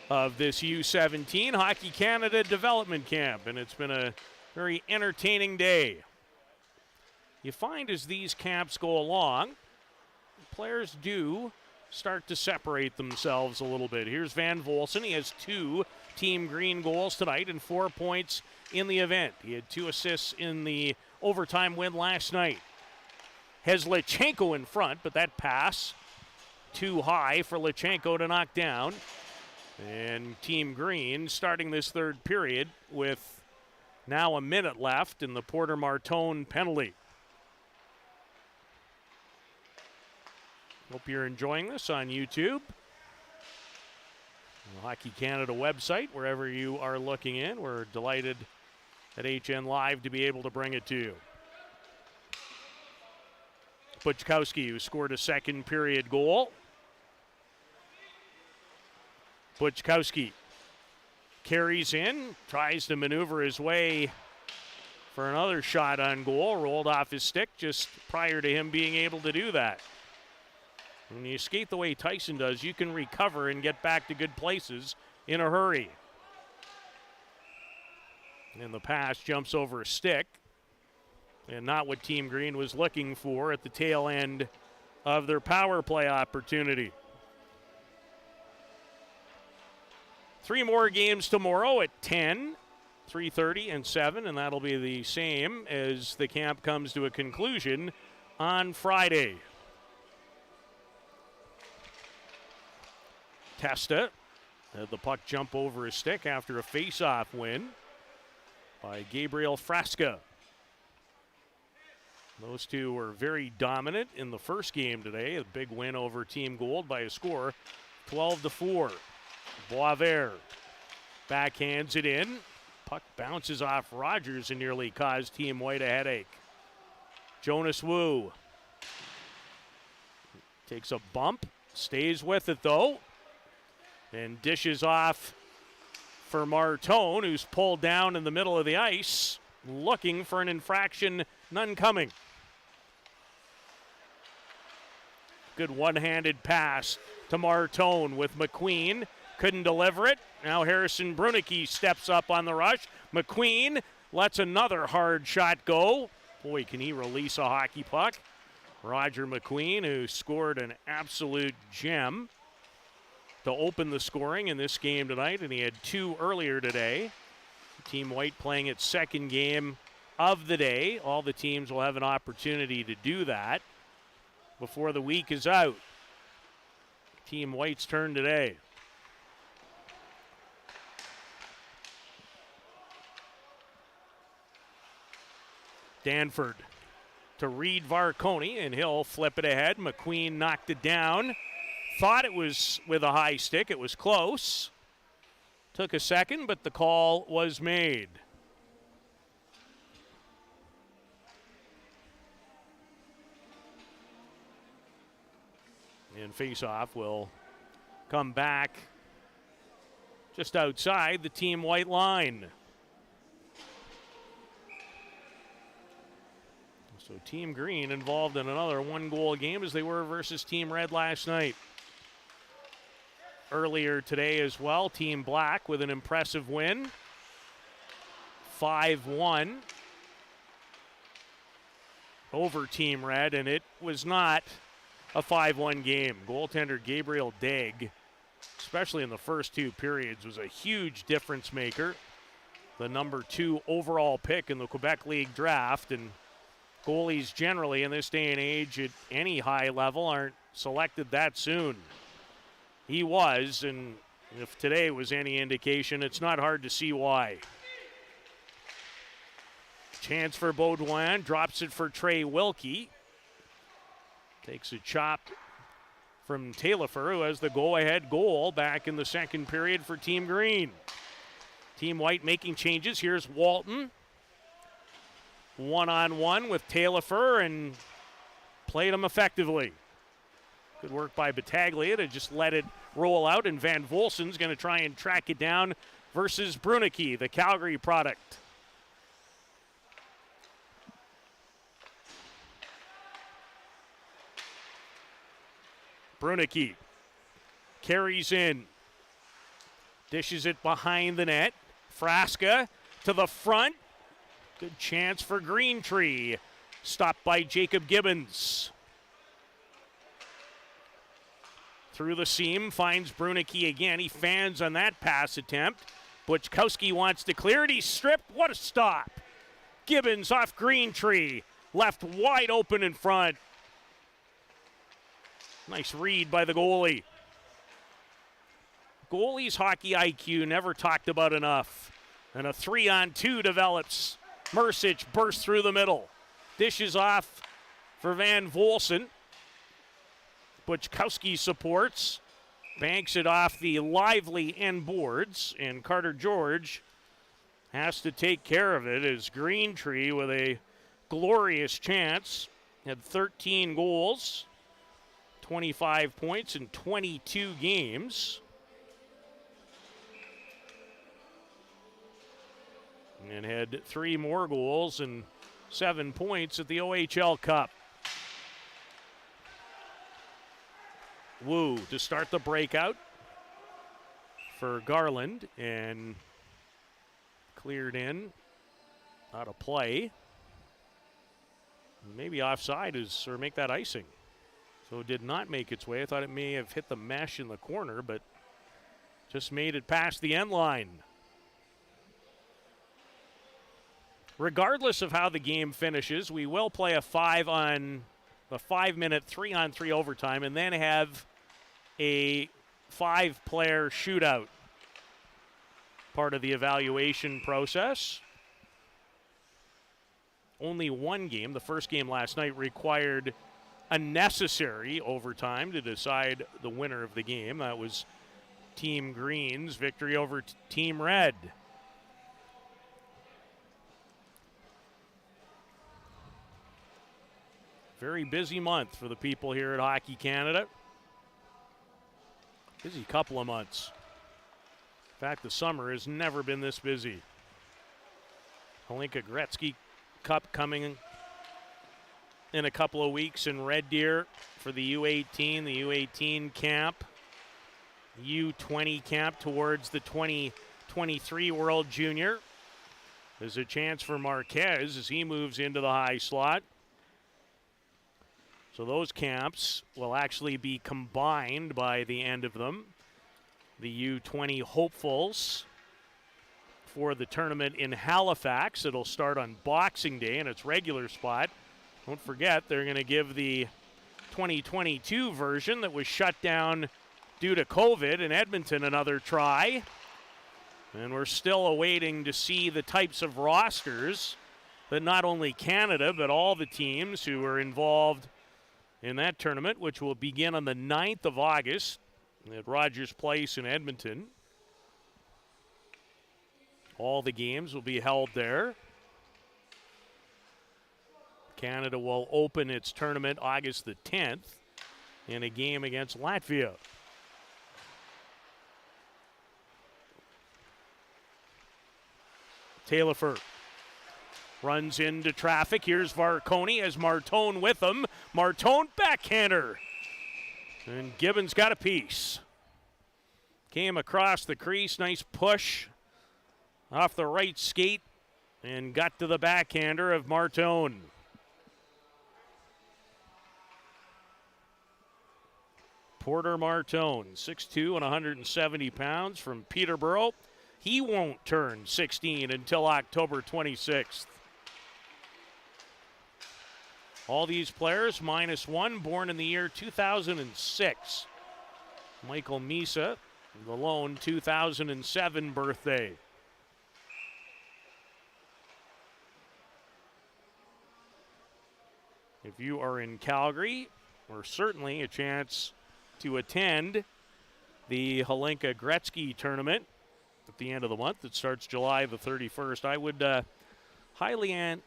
of this U17 Hockey Canada Development Camp, and it's been a very entertaining day. You find as these camps go along, players do start to separate themselves a little bit. Here's Van Volsen. He has 2 Team Green goals tonight and 4 points in the event. He had 2 assists in the overtime win last night. Has Lechenko in front, but that pass too high for Lechenko to knock down. And Team Green starting this third period with now a minute left in the Porter Martone penalty. Hope you're enjoying this on YouTube. The Hockey Canada website, wherever you are looking in. We're delighted at HN Live to be able to bring it to you. Buczkowski, who scored a second period goal. Buczkowski carries in, tries to maneuver his way for another shot on goal, rolled off his stick just prior to him being able to do that. When you skate the way Tyson does, you can recover and get back to good places in a hurry. And the pass jumps over a stick. And not what Team Green was looking for at the tail end of their power play opportunity. 3 more games tomorrow at 10, 3:30, and 7, and that'll be the same as the camp comes to a conclusion on Friday. Testa had the puck jump over his stick after a face-off win by Gabriel Frasca. Those two were very dominant in the first game today. A big win over Team Gold by a score 12-4. Boisvert backhands it in. Puck bounces off Rogers and nearly caused Team White a headache. Jonas Wu takes a bump, stays with it though, and dishes off for Martone, who's pulled down in the middle of the ice, looking for an infraction, none coming. Good one-handed pass to Martone with Mcqueen. Couldn't deliver it. Now Harrison Brunicky steps up on the rush. Mcqueen lets another hard shot go. Boy, can he release a hockey puck. Roger Mcqueen, who scored an absolute gem to open the scoring in this game tonight, and he had 2 earlier today. Team White playing its second game of the day. All the teams will have an opportunity to do that before the week is out. Team White's turn today. Danford to Reed Varconi, and he'll flip it ahead. Mcqueen knocked it down. Thought it was with a high stick. It was close. Took a second, but the call was made. And face-off will come back just outside the Team White line. So Team Green involved in another 1-goal game as they were versus Team Red last night. Earlier today as well, Team Black with an impressive win. 5-1 over Team Red, and it was not a 5-1 game. Goaltender Gabriel Daig, especially in the first 2 periods, was a huge difference maker. The number 2 overall pick in the Quebec League draft, and goalies generally in this day and age at any high level aren't selected that soon. He was, and if today was any indication, it's not hard to see why. Chance for Beaudoin, drops it for Trey Wilkie. Takes a chop from Taillefer, who has the go-ahead goal back in the second period for Team Green. Team White making changes. Here's Walton. One-on-one with Taillefer and played him effectively. Good work by Battaglia to just let it roll out, and Van Volsen's going to try and track it down versus Brunicky, the Calgary product. Brunicky carries in. Dishes it behind the net. Frasca to the front. Good chance for Greentree. Stopped by Jacob Gibbons. Through the seam, finds Brunicky again. He fans on that pass attempt. Buczkowski wants to clear it. He's stripped. What a stop. Gibbons off Greentree. Left wide open in front. Nice read by the goalie. Goalie's hockey IQ never talked about enough. And a 3-on-2 develops. Mercic bursts through the middle. Dishes off for Van Volsen. Buczkowski supports. Banks it off the lively end boards. And Carter George has to take care of it as Greentree with a glorious chance. Had 13 goals, 25 points in 22 games. And had 3 more goals and 7 points at the OHL Cup. Wu to start the breakout for Garland, and cleared in, out of play. Maybe offside or make that icing. So it did not make its way. I thought it may have hit the mesh in the corner, but just made it past the end line. Regardless of how the game finishes, we will play a 5-minute 3-on-3 overtime and then have a 5-player shootout. Part of the evaluation process. Only one game, the first game last night, required a necessary overtime to decide the winner of the game. That was Team Green's victory over Team Red. Very busy month for the people here at Hockey Canada. Busy couple of months. In fact, the summer has never been this busy. Hlinka Gretzky Cup coming in a couple of weeks in Red Deer for the U18, the U18 camp, U20 camp towards the 2023 World Junior. There's a chance for Marquez as he moves into the high slot. So those camps will actually be combined by the end of them. The U20 hopefuls for the tournament in Halifax. It'll start on Boxing Day in its regular spot. Don't forget, they're going to give the 2022 version that was shut down due to COVID in Edmonton another try. And we're still awaiting to see the types of rosters that not only Canada, but all the teams who are involved in that tournament, which will begin on the 9th of August at Rogers Place in Edmonton. All the games will be held there. Canada will open its tournament August the 10th in a game against Latvia. Taillefer runs into traffic. Here's Varconi as Martone with him. Martone backhander. And Gibbons got a piece. Came across the crease. Nice push off the right skate and got to the backhander of Martone. Porter Martone, 6'2" and 170 pounds from Peterborough. He won't turn 16 until October 26th. All these players, -1, born in the year 2006. Michael Misa, the lone 2007 birthday. If you are in Calgary, or certainly a chance to attend the Hlinka Gretzky tournament at the end of the month. It starts July the 31st. I would highly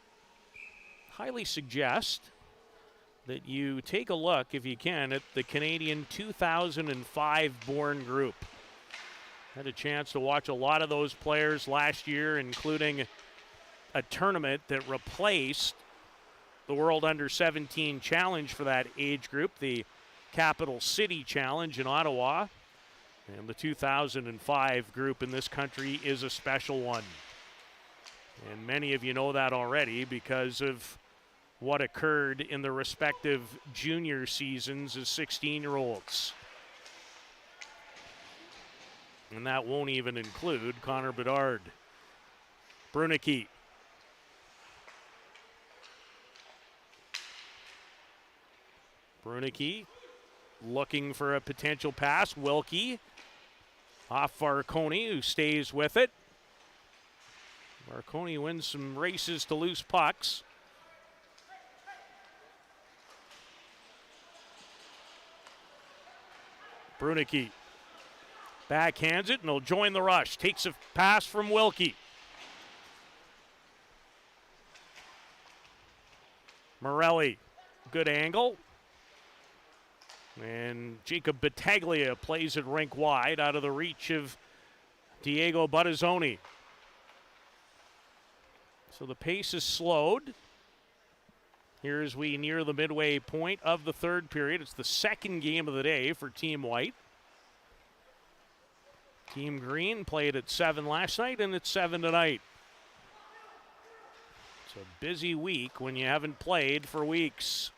suggest that you take a look, if you can, at the Canadian 2005 born group. Had a chance to watch a lot of those players last year, including a tournament that replaced the World Under-17 Challenge for that age group, the Capital City Challenge in Ottawa. And the 2005 group in this country is a special one. And many of you know that already because of what occurred in the respective junior seasons as 16-year-olds. And that won't even include Connor Bedard. Brunicky. Brunicky looking for a potential pass. Wilkie off Varconi, who stays with it. Varconi wins some races to loose pucks. Brunicky backhands it and he'll join the rush. Takes a pass from Wilkie. Morelli, good angle. And Jacob Battaglia plays it rink wide out of the reach of Diego Buttazzoni. So the pace is slowed. Here as we near the midway point of the third period. It's the second game of the day for Team White. Team Green played at 7 last night and it's 7 tonight. It's a busy week when you haven't played for weeks.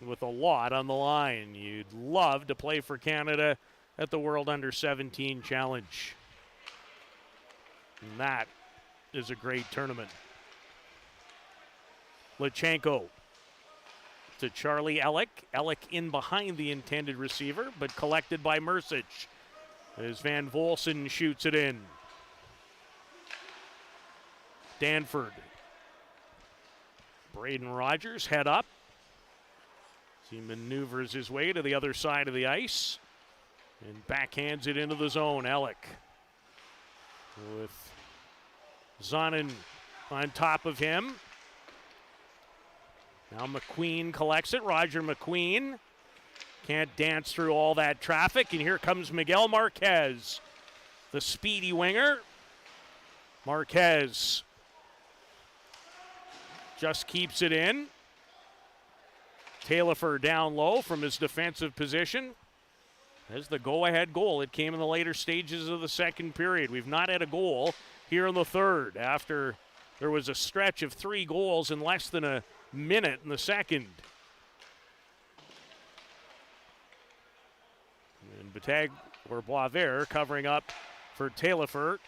With a lot on the line. You'd love to play for Canada at the World Under-17 Challenge. And that is a great tournament. Lachenko to Charlie Ellick. Ellick in behind the intended receiver, but collected by Mercic as Van Volsen shoots it in. Danford. Braden Rogers head up. He maneuvers his way to the other side of the ice and backhands it into the zone. Ellick with Zonin on top of him. Now Mcqueen collects it. Roger Mcqueen can't dance through all that traffic. And here comes Miguel Marquez, the speedy winger. Marquez just keeps it in. Taillefer down low from his defensive position. As the go-ahead goal. It came in the later stages of the second period. We've not had a goal here in the third after there was a stretch of 3 goals in less than a minute in the second. And Boisvert covering up for Taillefer.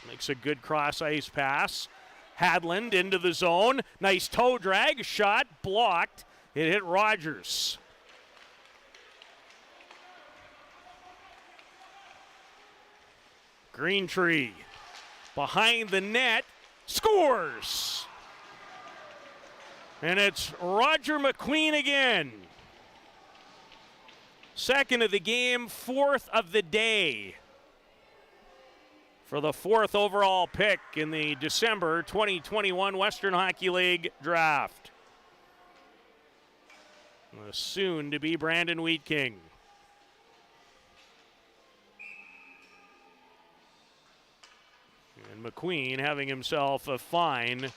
Makes a good cross-ice pass. Hadland into the zone. Nice toe drag. Shot blocked. It hit Rogers. Greentree behind the net, scores! And it's Roger Mcqueen again. Second of the game, 4th of the day. For the 4th overall pick in the December 2021 Western Hockey League draft. The soon-to-be Brandon Wheat King. And Mcqueen having himself a fine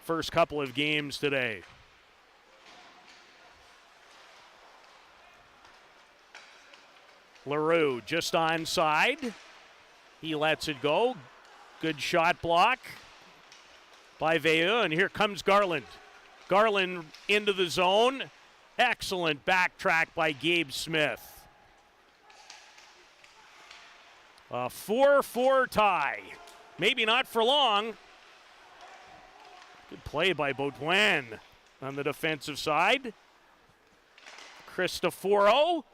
first couple of games today. LaRue just onside. He lets it go. Good shot block by Vea, and here comes Garland. Garland into the zone. Excellent backtrack by Gabe Smith. A 4-4 tie. Maybe not for long. Good play by Beaudoin on the defensive side. Cristoforo.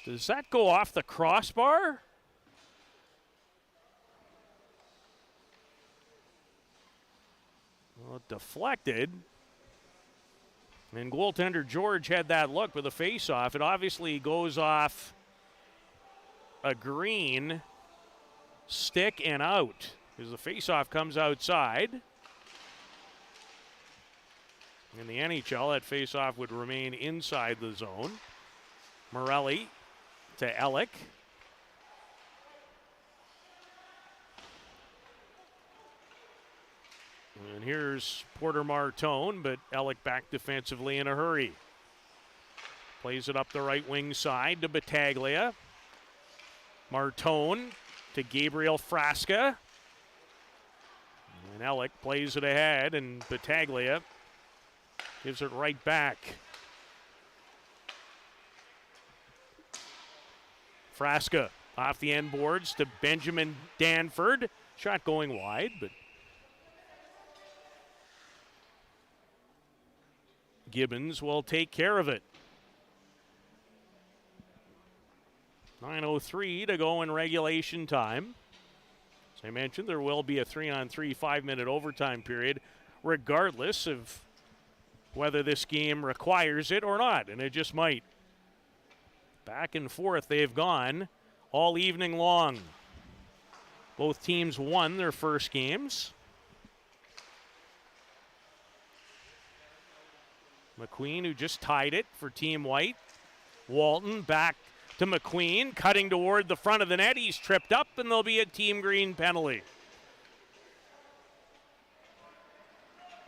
Does that go off the crossbar? Well, deflected. And goaltender George had that look with a face-off. It obviously goes off a green stick and out as the face-off comes outside. In the NHL, that face-off would remain inside the zone. Morelli to Ellick. And here's Porter Martone, but Ellick back defensively in a hurry. Plays it up the right wing side to Battaglia. Martone to Gabriel Frasca. And Ellick plays it ahead, and Battaglia gives it right back. Frasca off the end boards to Benjamin Danford. Shot going wide, but Gibbons will take care of it. 9:03 to go in regulation time. As I mentioned, there will be a 3-on-3 5-minute overtime period, regardless of whether this game requires it or not, and it just might. Back and forth they've gone all evening long. Both teams won their first games. Mcqueen, who just tied it for Team White. Walton back to Mcqueen, cutting toward the front of the net. He's tripped up, and there'll be a Team Green penalty.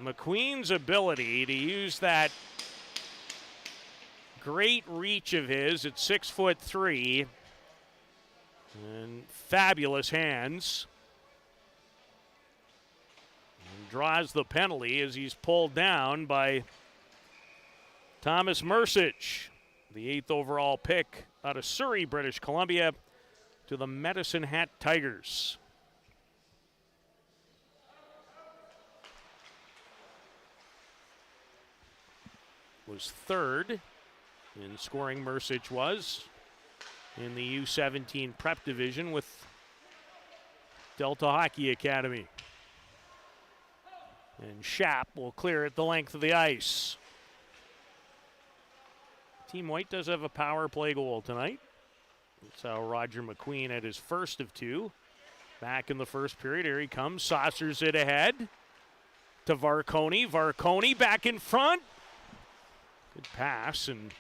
McQueen's ability to use that great reach of his at 6'3" and fabulous hands. And draws the penalty as he's pulled down by Thomas Mercic, the 8th overall pick out of Surrey, British Columbia, to the Medicine Hat Tigers. Was third in scoring, Mercic was, in the U17 prep division with Delta Hockey Academy. And Schaap will clear it the length of the ice. Team White does have a power play goal tonight. That's how Roger McQueen had his first of two. Back in the first period, here he comes, saucers it ahead to Varconi. Varconi back in front. Good pass, and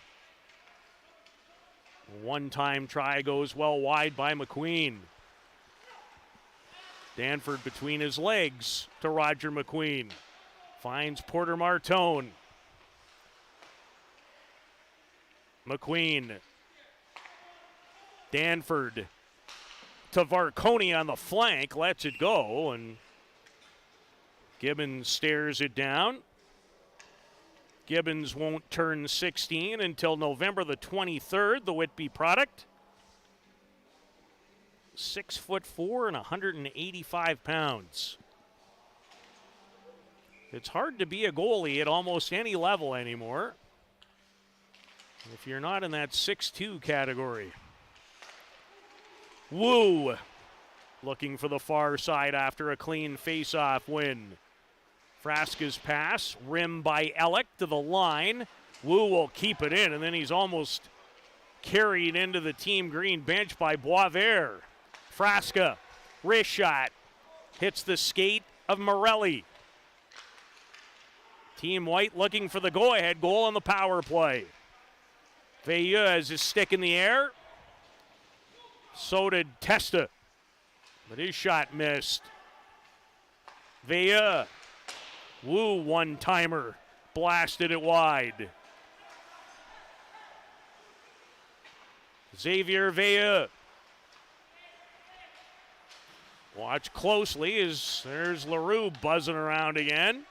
one-time try goes well wide by McQueen. Danford between his legs to Roger McQueen. Finds Porter Martone. McQueen. Danford to Varconi on the flank. Lets it go, and Gibbons stares it down. Gibbons won't turn 16 until November the 23rd, the Whitby product. 6'4" and 185 pounds. It's hard to be a goalie at almost any level anymore if you're not in that 6'2" category. Wu looking for the far side after a clean face-off win. Frasca's pass, rimmed by Ellick to the line. Wu will keep it in, and then he's almost carried into the Team Green bench by Boisvert. Frasca, wrist shot, hits the skate of Morelli. Team White looking for the go-ahead goal on the power play. Veilleux has his stick in the air. So did Testa, but his shot missed. Veilleux. Wu one-timer, blasted it wide. Xavier Veilleux. Watch closely as there's LaRue buzzing around again.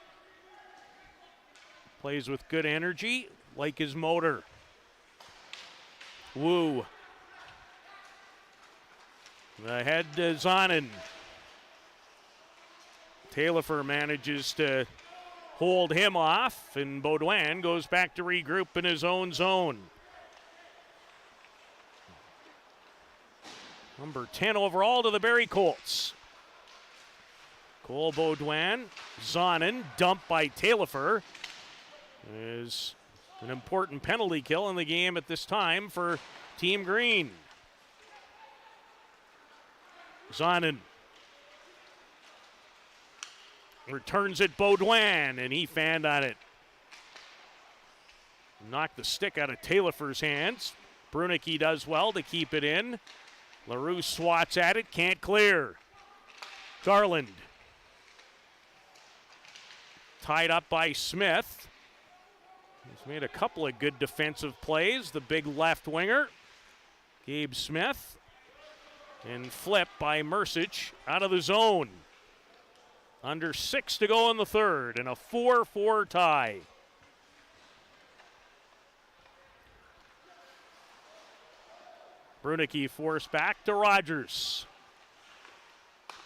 Plays with good energy, like his motor. Wu. Ahead to Zonin. Taillefer manages to hold him off, and Beaudoin goes back to regroup in his own zone. Number 10 overall to the Barrie Colts. Cole Beaudoin, Zonin, dumped by Taillefer. Is an important penalty kill in the game at this time for Team Green. Zonin returns it Beaudoin, and he fanned on it. Knocked the stick out of Taillefer's hands. Brunicky does well to keep it in. LaRue swats at it, can't clear. Garland. Tied up by Smith. He's made a couple of good defensive plays. The big left winger, Gabe Smith. And flip by Mercic out of the zone. Under 6 to go in the third, and a 4-4 tie. Brunicky forced back to Rogers.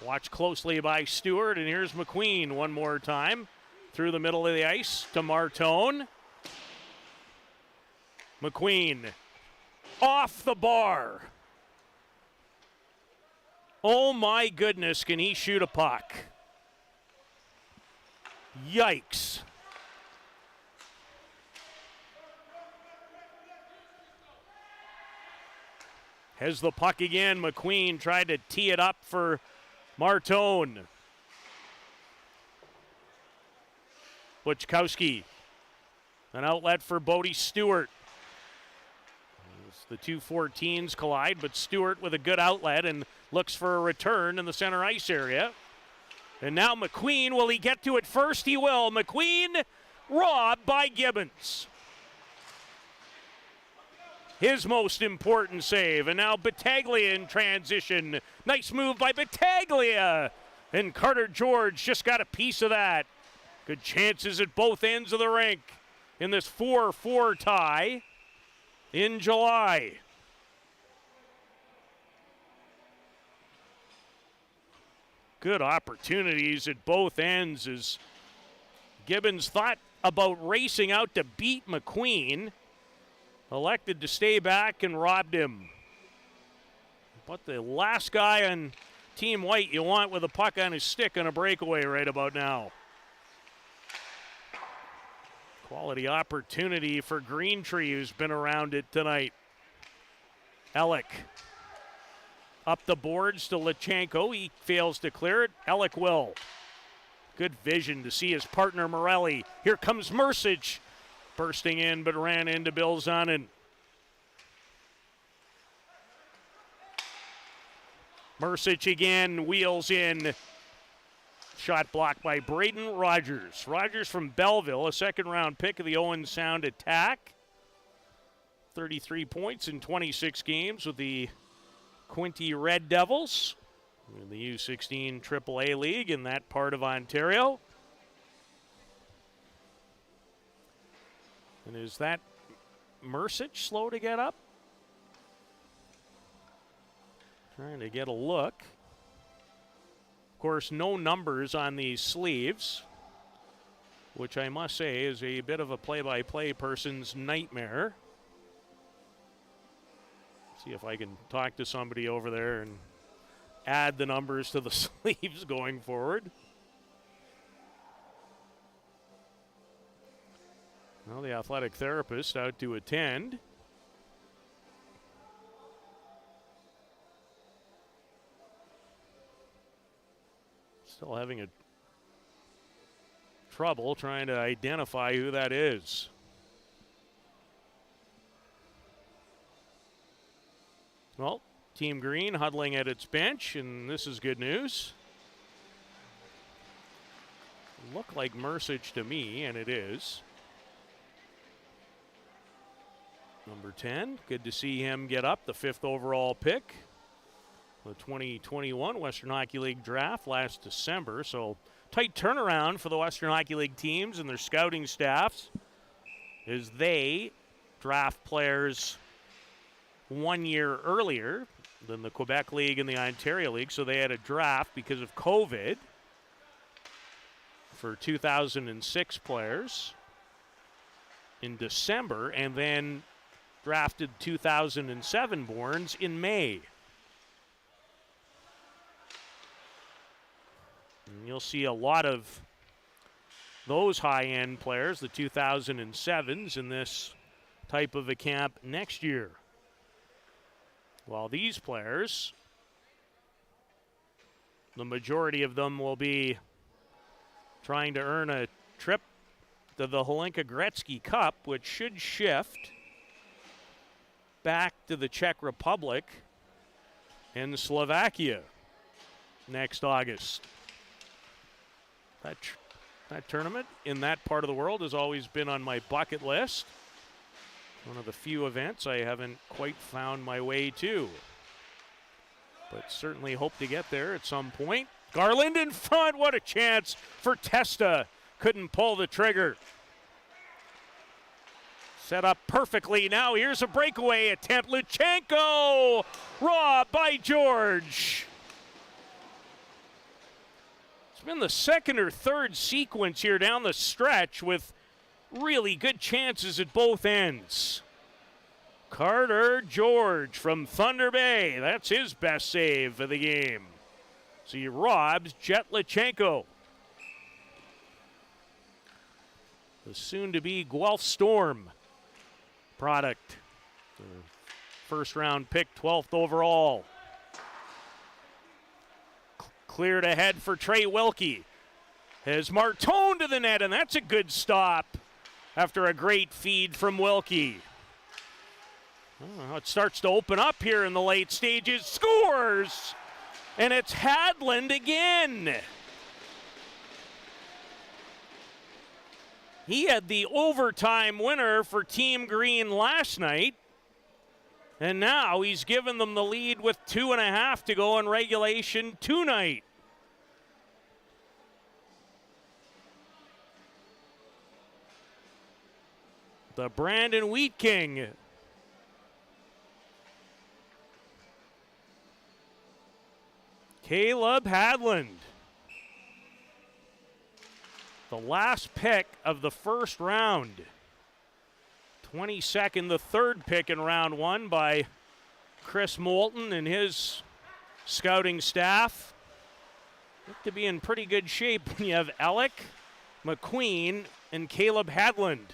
Watched closely by Stewart, and here's Mcqueen one more time. Through the middle of the ice to Martone. Mcqueen off the bar. Oh my goodness, can he shoot a puck? Yikes. Has the puck again. Mcqueen tried to tee it up for Martone. Wachkowski. An outlet for Bodie Stewart. As the two 14s collide, but Stewart with a good outlet and looks for a return in the center ice area. And now Mcqueen, will he get to it first? He will. Mcqueen robbed by Gibbons. His most important save. And now Battaglia in transition. Nice move by Battaglia. And Carter George just got a piece of that. Good chances at both ends of the rink in this 4-4 tie in July. Good opportunities at both ends as Gibbons thought about racing out to beat Mcqueen. Elected to stay back and robbed him. But the last guy on Team White you want with a puck on his stick on a breakaway right about now. Quality opportunity for Greentree, who's been around it tonight. Ellick. Up the boards to Lachenko. He fails to clear it. Ellick will. Good vision to see his partner Morelli. Here comes Mercic. Bursting in, but ran into Bill Zonin. Mercic again, wheels in. Shot blocked by Braden Rogers. Rogers from Belleville, a second-round pick of the Owen Sound Attack. 33 points in 26 games with the Quinte Red Devils in the U17 AAA League in that part of Ontario. And is that Mercic slow to get up? Trying to get a look. Of course, no numbers on these sleeves, which I must say is a bit of a play-by-play person's nightmare. See if I can talk to somebody over there and add the numbers to the sleeves going forward. Well, the athletic therapist out to attend. Still having a trouble trying to identify who that is. Well, Team Green huddling at its bench, and this is good news. Looked like Mercic to me, and it is. Number 10, good to see him get up, the 5th overall pick. The 2021 Western Hockey League draft last December, so tight turnaround for the Western Hockey League teams and their scouting staffs as they draft players 1 year earlier than the Quebec League and the Ontario League, so they had a draft because of COVID for 2006 players in December, and then drafted 2007 borns in May. And you'll see a lot of those high-end players, the 2007s, in this type of a camp next year. While these players, the majority of them will be trying to earn a trip to the Hlinka Gretzky Cup, which should shift back to the Czech Republic and Slovakia next August. That That tournament in that part of the world has always been on my bucket list. One of the few events I haven't quite found my way to. But certainly hope to get there at some point. Garland in front. What a chance for Testa. Couldn't pull the trigger. Set up perfectly. Now here's a breakaway attempt. Luchenko. Robbed by George. It's been the second or third sequence here down the stretch with really good chances at both ends. Carter George from Thunder Bay. That's his best save of the game. So he robs Jet Luchenko. The soon-to-be Guelph Storm product. The first round pick, 12th overall. Cleared ahead for Trey Wilkie. Has Martone to the net, and that's a good stop after a great feed from Wilkie. Oh, it starts to open up here in the late stages. Scores! And it's Hadland again. He had the overtime winner for Team Green last night. And now he's given them the lead with 2.5 to go in regulation tonight. The Brandon Wheat King. Caleb Hadland. The last pick of the first round. 22nd, the third pick in round one by Chris Moulton and his scouting staff. Look to be in pretty good shape when you have Alec, Mcqueen, and Caleb Hadland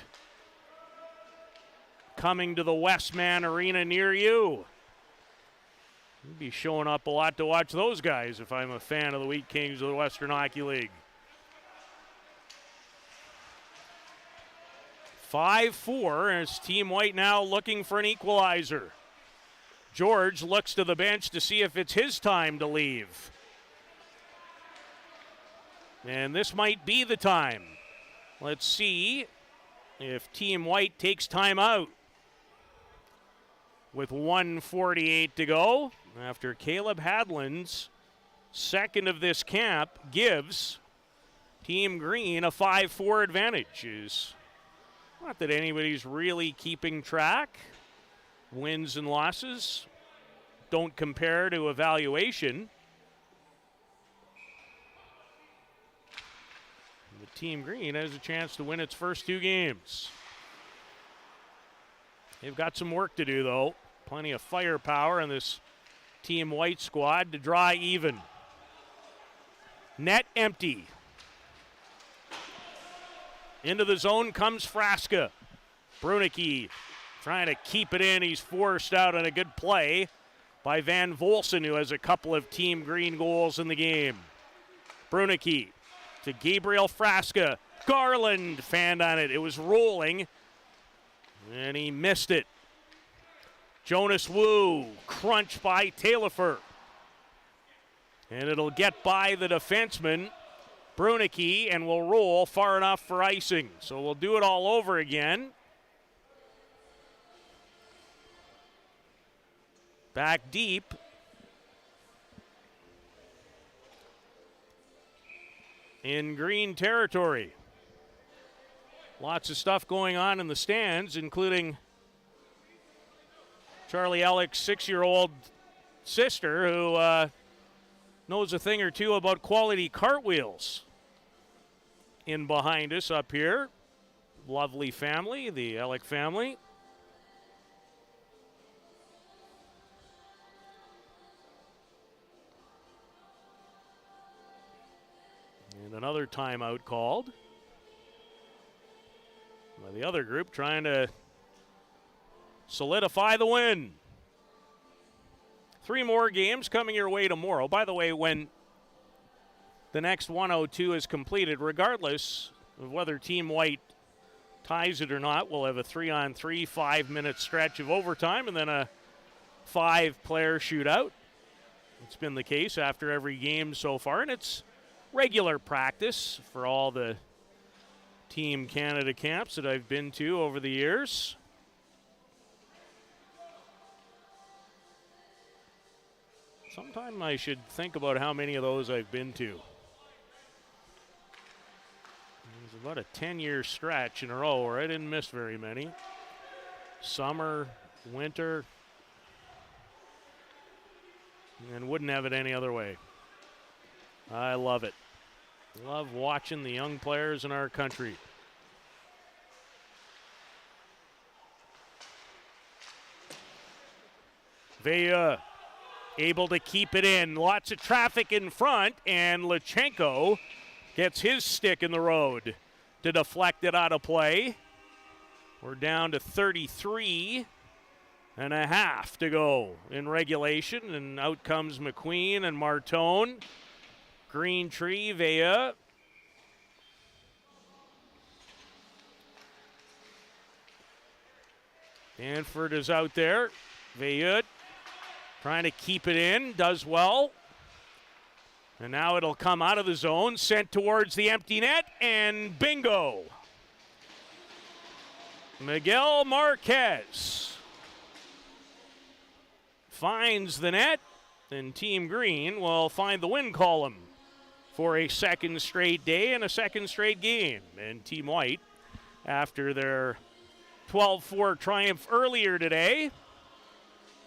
coming to the Westman Arena near you. You'd be showing up a lot to watch those guys if I'm a fan of the Wheat Kings of the Western Hockey League. 5-4 as Team White now looking for an equalizer. George looks to the bench to see if it's his time to leave. And this might be the time. Let's see if Team White takes time out. With 1:48 to go, after Caleb Hadland's second of this camp gives Team Green a 5-4 advantage. Is not that anybody's really keeping track. Wins and losses don't compare to evaluation. The Team Green has a chance to win its first two games. They've got some work to do, though. Plenty of firepower in this Team White squad to draw even. Net empty. Into the zone comes Frasca. Brunicky trying to keep it in. He's forced out on a good play by Van Volsen, who has a couple of Team Green goals in the game. Brunicky to Gabriel Frasca. Garland fanned on it. It was rolling, and he missed it. Jonas Wu, crunched by Taillefer. And it'll get by the defenseman, Brunicky, and will roll far enough for icing. So we'll do it all over again. Back deep. In Green territory. Lots of stuff going on in the stands, including Charlie Ellick's 6-year-old sister who knows a thing or two about quality cartwheels. In behind us up here, lovely family, the Ellick family. And another timeout called by the other group trying to solidify the win. 3 more games coming your way tomorrow. By the way, when the next 102 is completed, regardless of whether Team White ties it or not, we'll have a 3-on-3 5-minute stretch of overtime and then a 5-player shootout. It's been the case after every game so far, and it's regular practice for all the Team Canada camps that I've been to over the years. Sometime I should think about how many of those I've been to. It was about a 10-year stretch in a row where I didn't miss very many. Summer, winter, and wouldn't have it any other way. I love it. Love watching the young players in our country. Veja able to keep it in. Lots of traffic in front, and Lachenko gets his stick in the road to deflect it out of play. We're down to 33 and a half to go in regulation, and out comes Mcqueen and Martone. Green tree, Veja. Danford is out there. Veja trying to keep it in, does well. And now it'll come out of the zone, sent towards the empty net, and bingo. Miguel Marquez finds the net, and Team Green will find the win column for a second straight day and a second straight game. And Team White, after their 12-4 triumph earlier today,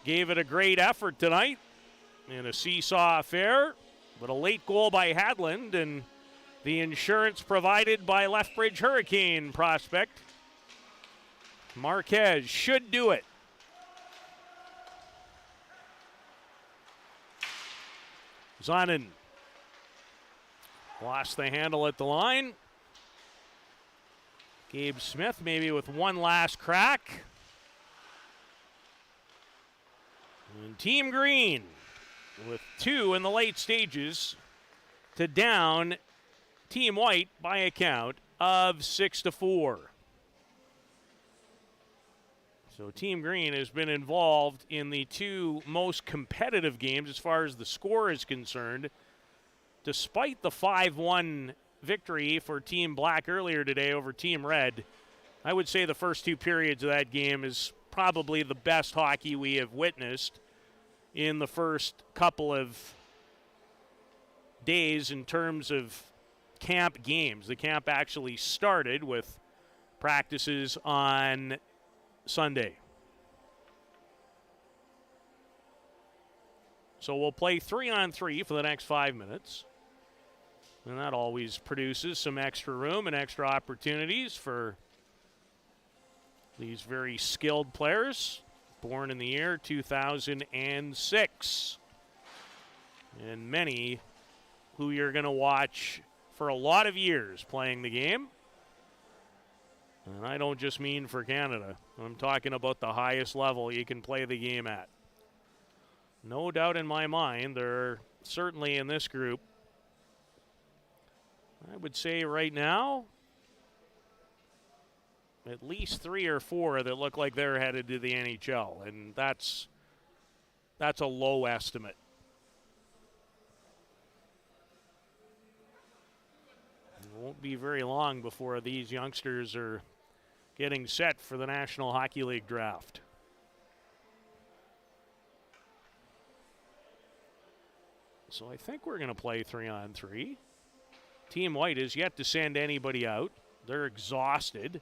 gave it a great effort tonight in a seesaw affair, but a late goal by Hadland and the insurance provided by Lethbridge Hurricane prospect Marquez should do it. Zanin lost the handle at the line. Gabe Smith maybe with one last crack. And Team Green with two in the late stages to down Team White by a count of 6-4. So Team Green has been involved in the two most competitive games as far as the score is concerned. Despite the 5-1 victory for Team Black earlier today over Team Red, I would say the first two periods of that game is probably the best hockey we have witnessed in the first couple of days in terms of camp games. The camp actually started with practices on Sunday. So we'll play 3-on-3 for the next 5 minutes. And that always produces some extra room and extra opportunities for these very skilled players, born in the year 2006. And many who you're going to watch for a lot of years playing the game. And I don't just mean for Canada. I'm talking about the highest level you can play the game at. No doubt in my mind, there are certainly in this group, I would say right now, at least 3 or 4 that look like they're headed to the NHL, and that's a low estimate. It won't be very long before these youngsters are getting set for the National Hockey League draft. So I think we're going to play 3-on-3. Team White is yet to send anybody out. They're exhausted.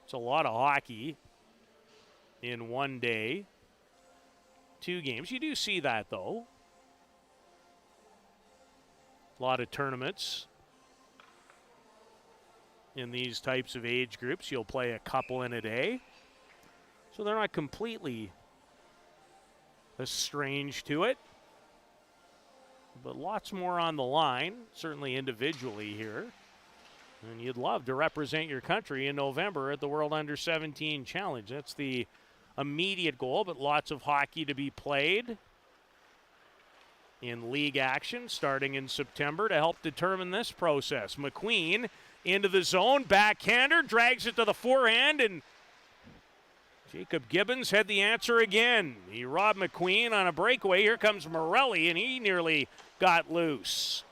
It's a lot of hockey in one day. 2 games. You do see that, though. A lot of tournaments in these types of age groups. You'll play a couple in a day. So they're not completely estranged to it. But lots more on the line, certainly individually here. And you'd love to represent your country in November at the World Under-17 Challenge. That's the immediate goal, but lots of hockey to be played in league action starting in September to help determine this process. Mcqueen into the zone, backhander, drags it to the forehand, and Jacob Gibbons had the answer again. He robbed Mcqueen on a breakaway. Here comes Morelli, and he nearly got loose.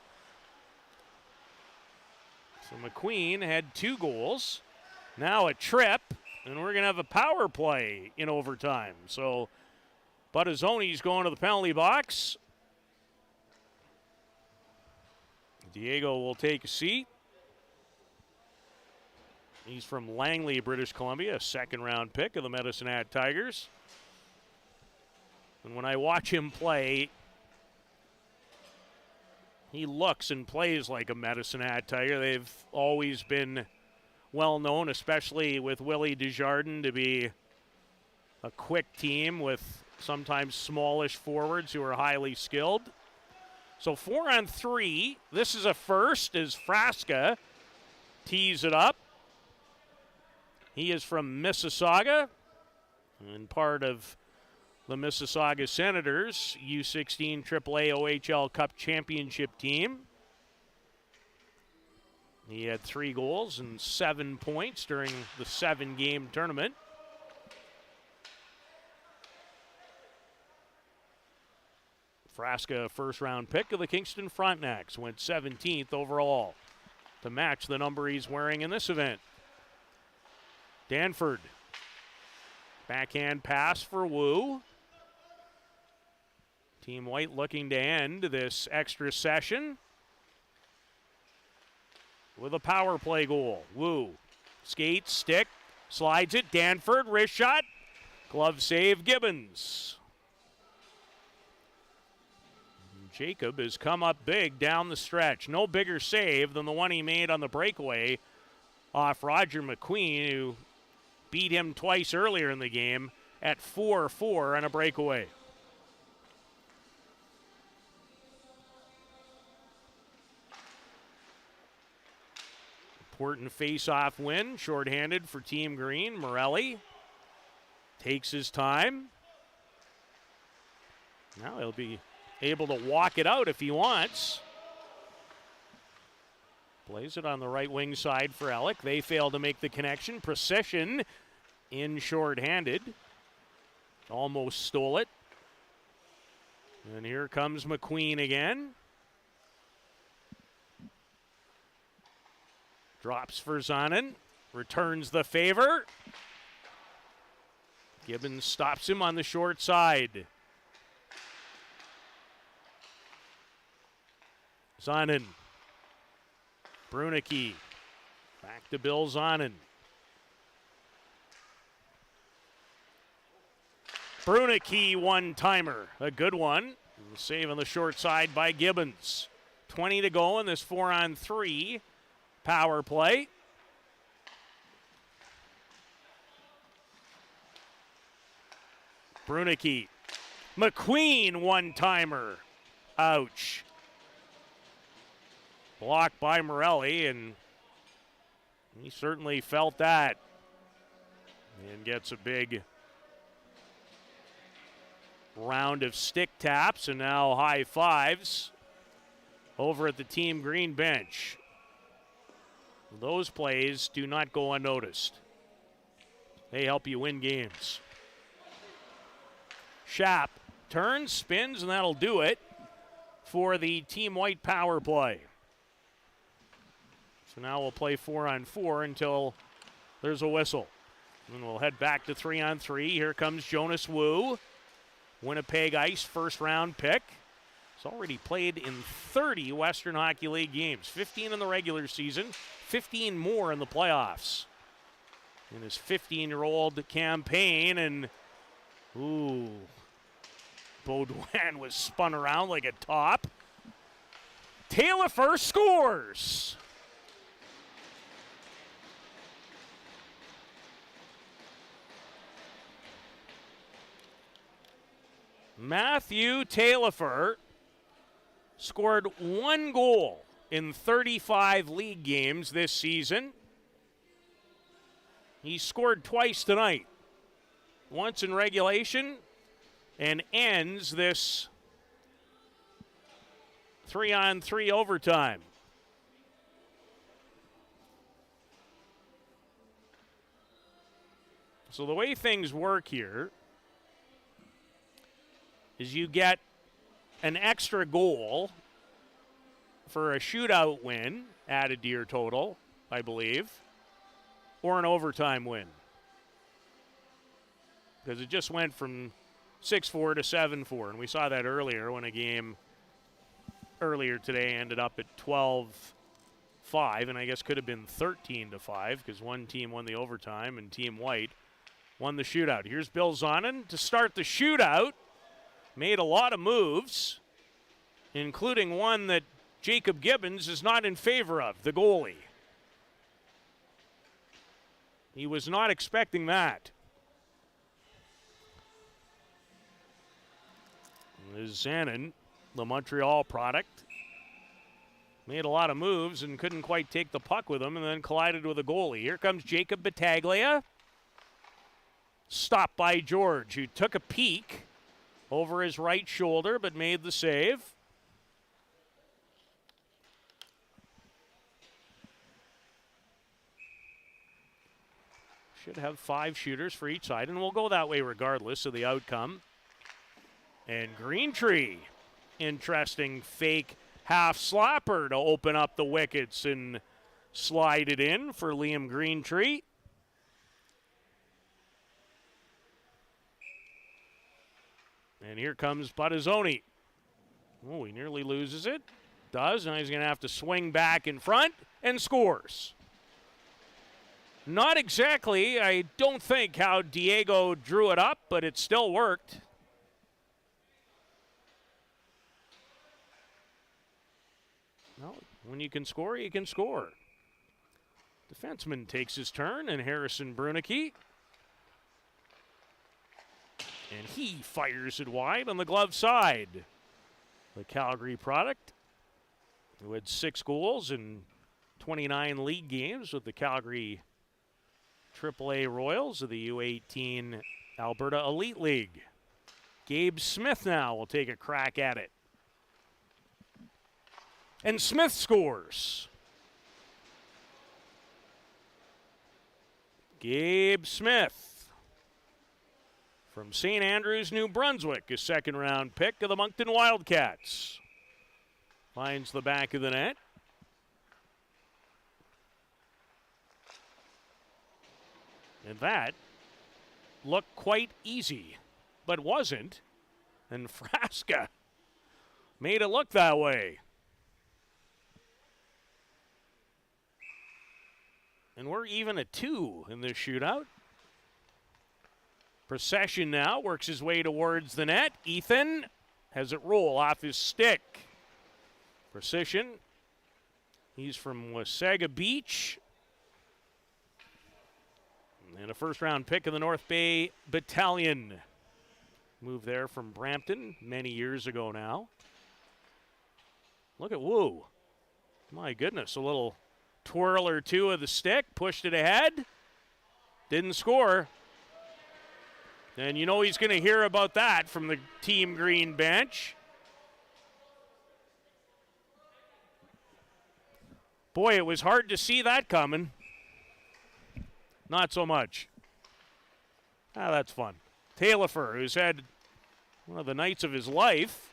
So Mcqueen had 2 goals. Now a trip, and we're going to have a power play in overtime. So Buttazzoni's going to the penalty box. Diego will take a seat. He's from Langley, British Columbia, a second-round pick of the Medicine Hat Tigers. And when I watch him play, he looks and plays like a Medicine Hat Tiger. They've always been well known, especially with Willie Desjardins, to be a quick team with sometimes smallish forwards who are highly skilled. So 4-on-3. This is a first as Frasca tees it up. He is from Mississauga and part of the Mississauga Senators U17 AAA OHL Cup Championship team. He had 3 goals and 7 points during the 7-game tournament. Frasca, first-round pick of the Kingston Frontenacs, went 17th overall to match the number he's wearing in this event. Danford, backhand pass for Wu. Team White looking to end this extra session with a power play goal. Wu skates, stick, slides it. Danford, wrist shot. Glove save, Gibbons. Jacob has come up big down the stretch. No bigger save than the one he made on the breakaway off Roger Mcqueen, who beat him twice earlier in the game at 4-4 on a breakaway. Important face-off win, shorthanded for Team Green. Morelli takes his time. Now he'll be able to walk it out if he wants. Plays it on the right wing side for Alec. They fail to make the connection. Precision in shorthanded. Almost stole it. And here comes Mcqueen again. Drops for Zanen. Returns the favor. Gibbons stops him on the short side. Zanen. Brunicky. Back to Bill Zanen. Brunicky one-timer. A good one. Save on the short side by Gibbons. 20 to go in this 4-on-3 power play. Brunicky. Mcqueen one-timer. Ouch. Blocked by Morelli, and he certainly felt that. And gets a big round of stick taps and now high fives over at the Team Green bench. Those plays do not go unnoticed. They help you win games. Schaap turns, spins, and that'll do it for the Team White power play. So now we'll play 4-on-4 until there's a whistle. And we'll head back to 3-on-3. Here comes Jonas Wu. Winnipeg Ice first-round pick. He's already played in 30 Western Hockey League games. 15 in the regular season, 15 more in the playoffs. In his 15-year-old campaign, and Beaudoin was spun around like a top. Taillefer scores. Matthew Taillefer scored 1 goal in 35 league games this season. He scored twice tonight. Once in regulation and ends this 3-on-3 overtime. So the way things work here is you get an extra goal for a shootout win added to your total. I believe, or an overtime win. Because it just went from 6-4 to 7-4, and we saw that earlier when a game earlier today ended up at 12-5, and I guess could have been 13-5 because one team won the overtime and Team White won the shootout. Here's Bill Zonin to start the shootout. Made a lot of moves, including one that Jacob Gibbons is not in favor of, the goalie. He was not expecting that. Zanin, the Montreal product, made a lot of moves and couldn't quite take the puck with him and then collided with a goalie. Here comes Jacob Battaglia. Stopped by George, who took a peek over his right shoulder but made the save. Should have 5 shooters for each side, and we'll go that way regardless of the outcome. And Greentree, interesting fake half slapper to open up the wickets and slide it in for Liam Greentree. And here comes Buttazzoni. Oh, he nearly loses it. Does. Now he's going to have to swing back in front and scores. Not exactly, I don't think, how Diego drew it up, but it still worked. Well, when you can score, you can score. Defenseman takes his turn, and Harrison Brunicky. And he fires it wide on the glove side. The Calgary product, who had 6 goals in 29 league games with the Calgary AAA Royals of the U18 Alberta Elite League. Gabe Smith now will take a crack at it. And Smith scores. Gabe Smith from St. Andrews, New Brunswick, a second-round pick of the Moncton Wildcats. Finds the back of the net. And that looked quite easy, but wasn't. And Frasca made it look that way. And we're even at 2 in this shootout. Procession now works his way towards the net. Ethan has it roll off his stick. Precision. He's from Wasaga Beach. And a first-round pick of the North Bay Battalion. Moved there from Brampton many years ago now. Look at Wu. My goodness, a little twirl or two of the stick. Pushed it ahead. Didn't score. And you know he's going to hear about that from the Team Green bench. Boy, it was hard to see that coming. Not so much. That's fun. Taillefer, who's had one of the nights of his life,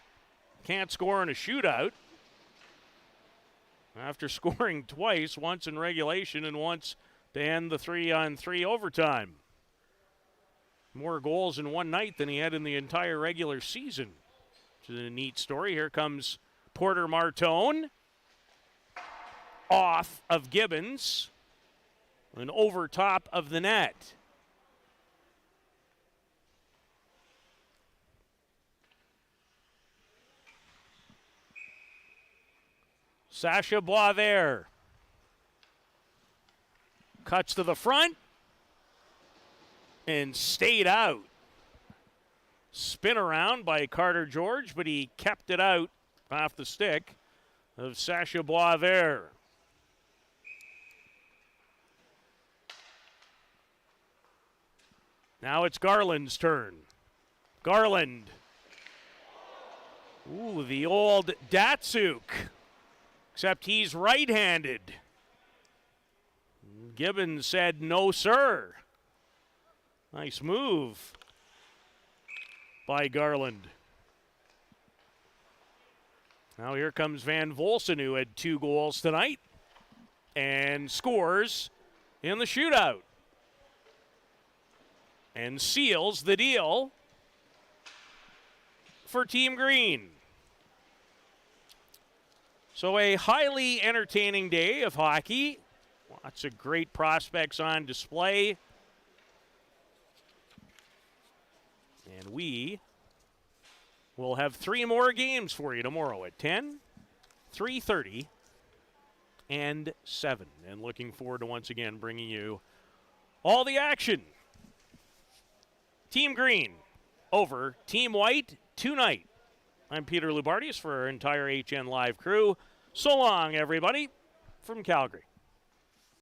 can't score in a shootout. After scoring twice, once in regulation and once to end the 3-on-3 overtime. More goals in one night than he had in the entire regular season, which is a neat story. Here comes Porter Martone. Off of Gibbons and over top of the net. Sasha Boisvert cuts to the front and stayed out. Spin around by Carter George, but he kept it out off the stick of Sasha Boisvert. Now it's Garland's turn. Garland. Ooh, the old Datsuk. Except he's right-handed. Gibbons said, no, sir. Nice move by Garland. Now here comes Van Volsen, who had 2 goals tonight. and scores in the shootout and seals the deal for Team Green. So a highly entertaining day of hockey. Lots of great prospects on display. And we will have 3 more games for you tomorrow at 10, 3:30, and 7. And looking forward to once again bringing you all the action. Team Green over Team White tonight. I'm Peter Loubardias for our entire HN Live crew. So long, everybody, from Calgary.